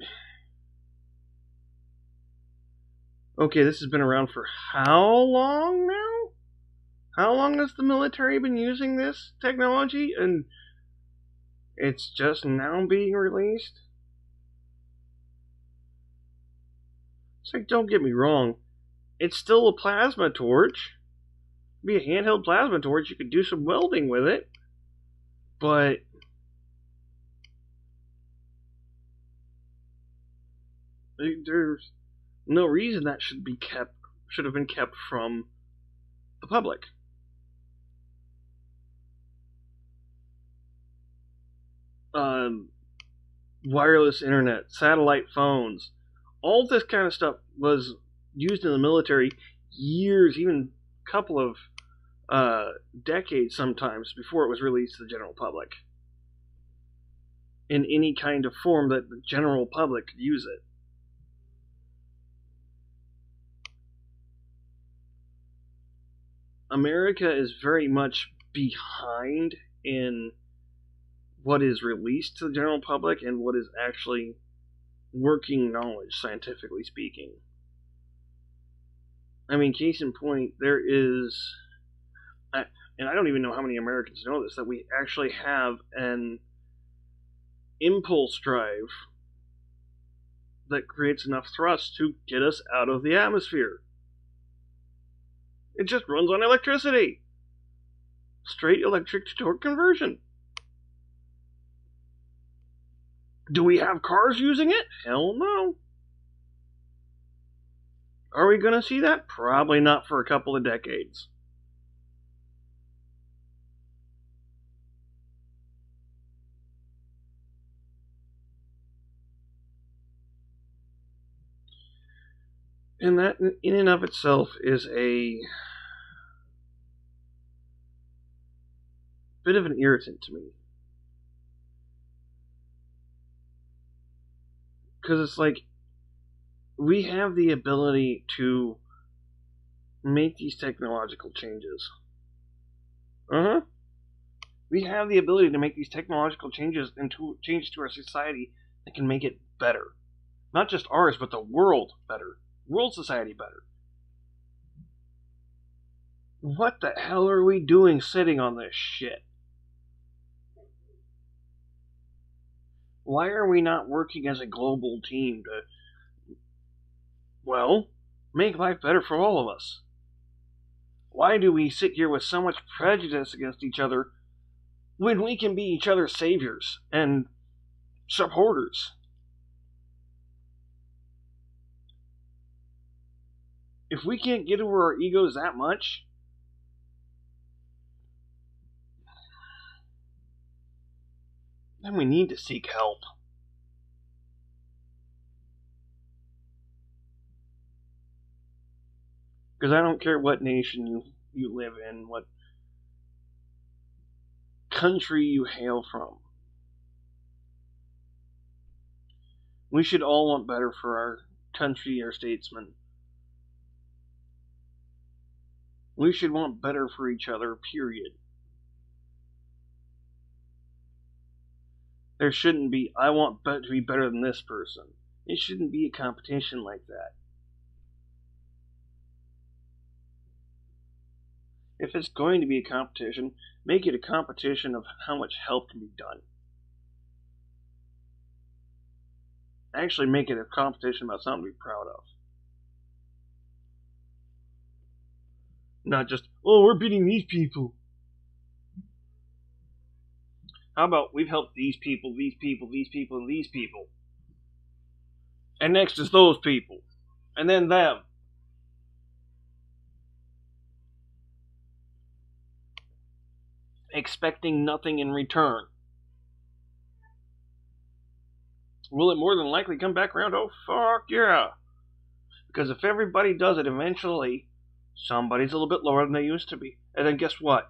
A: okay, this has been around for how long now? How long has the military been using this technology? And It's just now being released. It's like, don't get me wrong, it's still a plasma torch. It'd be a handheld plasma torch, you could do some welding with it. But there's no reason that should have been kept from the public. Wireless internet, satellite phones, all this kind of stuff was used in the military years, even a couple of decades sometimes, before it was released to the general public. In any kind of form that the general public could use it. America is very much behind in what is released to the general public and what is actually working knowledge, scientifically speaking. I mean, case in point, there is, and I don't even know how many Americans know this, that we actually have an impulse drive that creates enough thrust to get us out of the atmosphere. It just runs on electricity. Straight electric to torque conversion. Do we have cars using it? Hell no. Are we going to see that? Probably not for a couple of decades. And that, in and of itself, is a bit of an irritant to me. Because it's like, we have the ability to make these technological changes. We have the ability to make these technological changes and to change to our society that can make it better. Not just ours, but the world better. World society better. What the hell are we doing sitting on this shit? Why are we not working as a global team to, well, make life better for all of us? Why do we sit here with so much prejudice against each other when we can be each other's saviors and supporters? If we can't get over our egos that much, then we need to seek help. Because I don't care what nation you live in, what country you hail from. We should all want better for our country, our statesmen. We should want better for each other, period. There shouldn't be, I want to be better than this person. It shouldn't be a competition like that. If it's going to be a competition, make it a competition of how much help can be done. Actually make it a competition about something to be proud of. Not just, oh, we're beating these people. How about we've helped these people, these people, these people, and these people. And next is those people. And then them. Expecting nothing in return. Will it more than likely come back around? Oh, fuck yeah. Because if everybody does it, eventually somebody's a little bit lower than they used to be. And then guess what?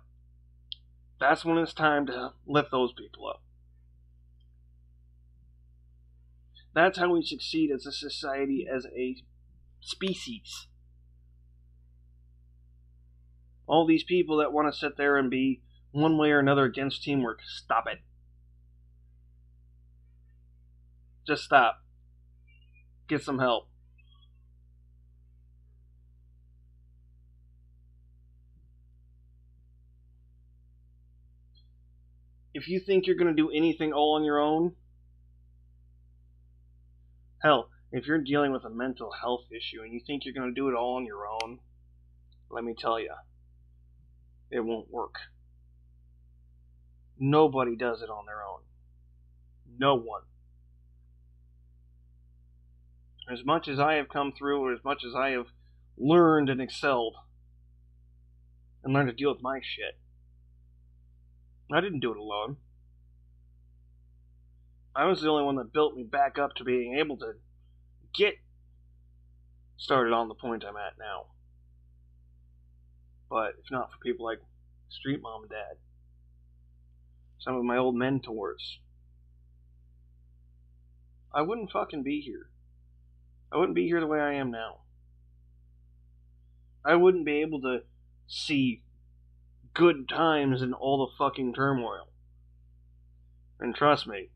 A: That's when it's time to lift those people up. That's how we succeed as a society, as a species. All these people that want to sit there and be one way or another against teamwork, stop it. Just stop. Get some help. if you think you're going to do anything all on your own, hell, if you're dealing with a mental health issue and you think you're going to do it all on your own, let me tell you, it won't work. Nobody does it on their own. No one. As much as I have come through, or as much as I have learned and excelled, and learned to deal with my shit, I didn't do it alone. I was the only one that built me back up to being able to get started on the point I'm at now. But if not for people like Street Mom and Dad, some of my old mentors, I wouldn't fucking be here. I wouldn't be here the way I am now. I wouldn't be able to see good times in all the fucking turmoil. And trust me,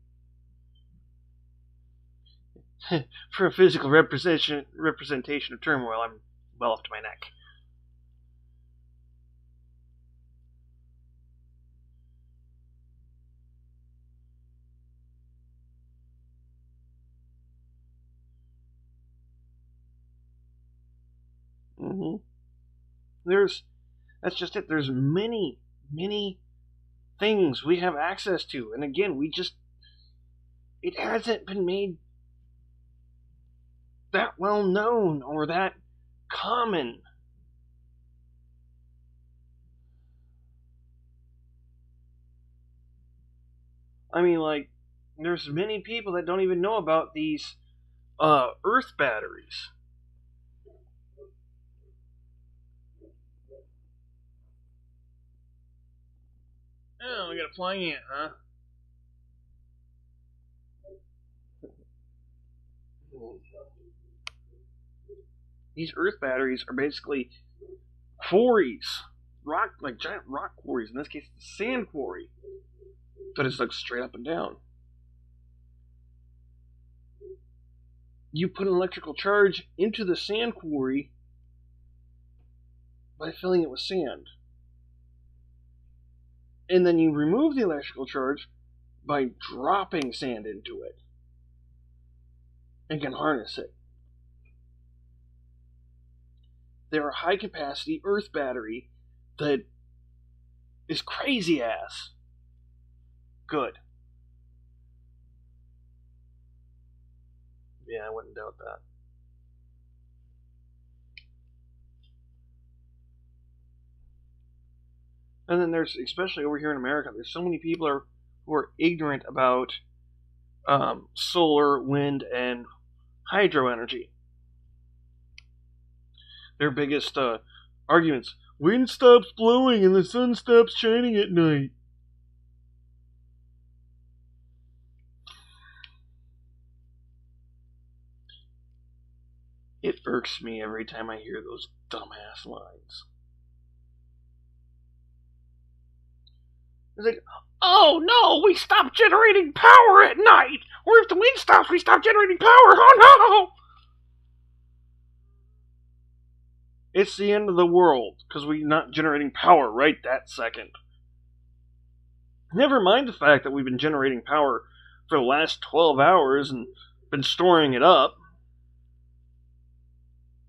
A: for a physical representation of turmoil, I'm well up to my neck. That's just it. There's many, many things we have access to. And again, it hasn't been made that well known or that common. I mean, like, there's many people that don't even know about these earth batteries. Oh, we got a flying ant, huh? These earth batteries are basically quarries. Giant rock quarries. In this case, it's a sand quarry. That is like straight up and down. You put an electrical charge into the sand quarry by filling it with sand. And then you remove the electrical charge by dropping sand into it. And can harness it. They're a high capacity earth battery that is crazy ass good. Yeah, I wouldn't doubt that. And then there's, especially over here in America, there's so many people who are ignorant about solar, wind, and hydro energy. Their biggest arguments: wind stops blowing and the sun stops shining at night. It irks me every time I hear those dumbass lines. It's like, oh no, we stopped generating power at night! Or if the wind stops, we stop generating power! Oh no! It's the end of the world, because we're not generating power right that second. Never mind the fact that we've been generating power for the last 12 hours and been storing it up.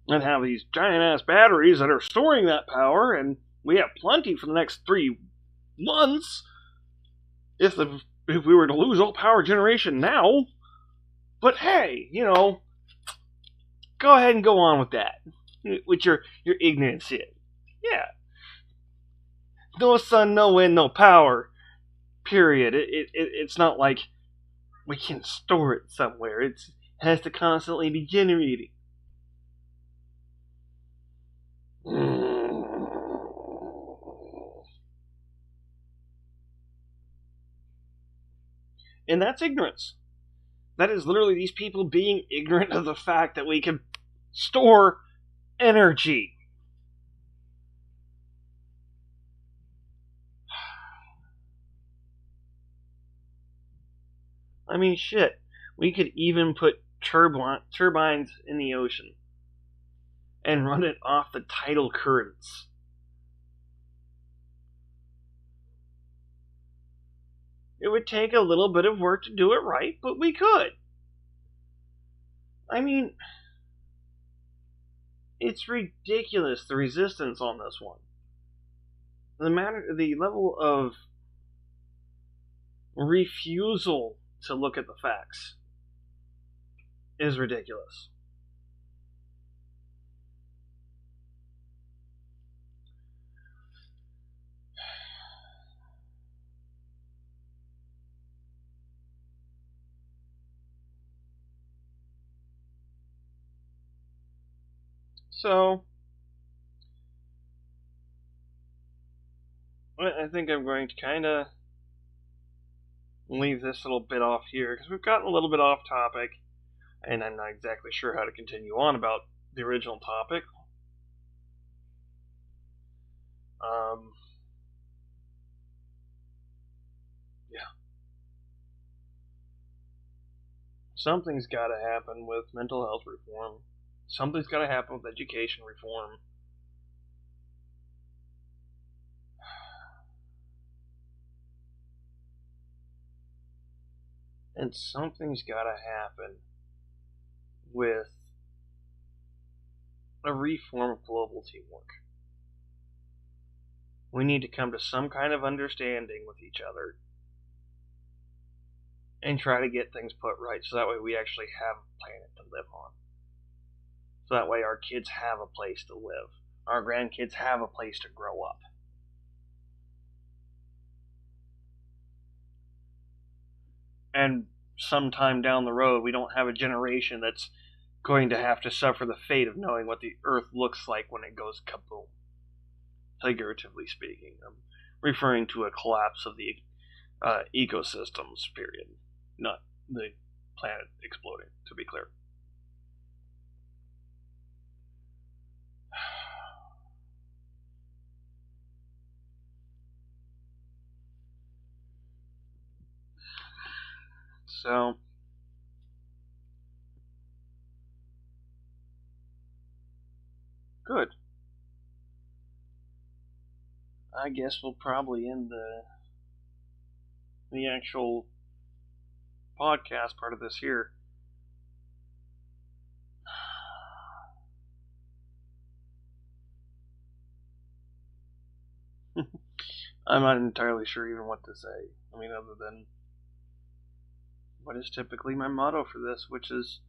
A: And have these giant-ass batteries that are storing that power, and we have plenty for the next 3 months if we were to lose all power generation now. But hey, go ahead and go on with that. With your ignorant shit. Yeah. No sun, no wind, no power. Period. It's not like we can store it somewhere. It has to constantly be generating. And that's ignorance. That is literally these people being ignorant of the fact that we can store energy. I mean, shit. We could even put turbines in the ocean and run it off the tidal currents. It would take a little bit of work to do it right, but we could. I mean, it's ridiculous, the resistance on this one. The level of refusal to look at the facts is ridiculous. So, I think I'm going to kind of leave this little bit off here, because we've gotten a little bit off topic, and I'm not exactly sure how to continue on about the original topic. Yeah. Something's got to happen with mental health reform. Something's got to happen with education reform. And something's got to happen with a reform of global teamwork. We need to come to some kind of understanding with each other and try to get things put right, so that way we actually have a planet to live on. So that way our kids have a place to live. Our grandkids have a place to grow up. And sometime down the road, we don't have a generation that's going to have to suffer the fate of knowing what the Earth looks like when it goes kaboom. Figuratively speaking. I'm referring to a collapse of the ecosystems, period. Not the planet exploding, to be clear. So, good. I guess we'll probably end the actual podcast part of this here. I'm not entirely sure even what to say. I mean, other than what is typically my motto for this, which is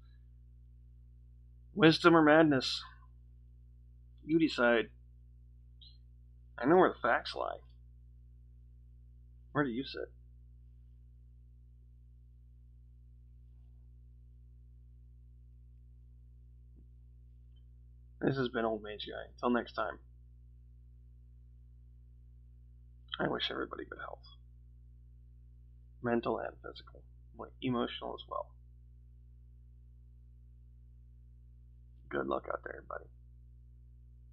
A: wisdom or madness. You decide. I know where the facts lie. Where do you sit? This has been Old Mage Guy. Until next time, I wish everybody good health. Mental and physical. Emotional as well. Good luck out there, everybody.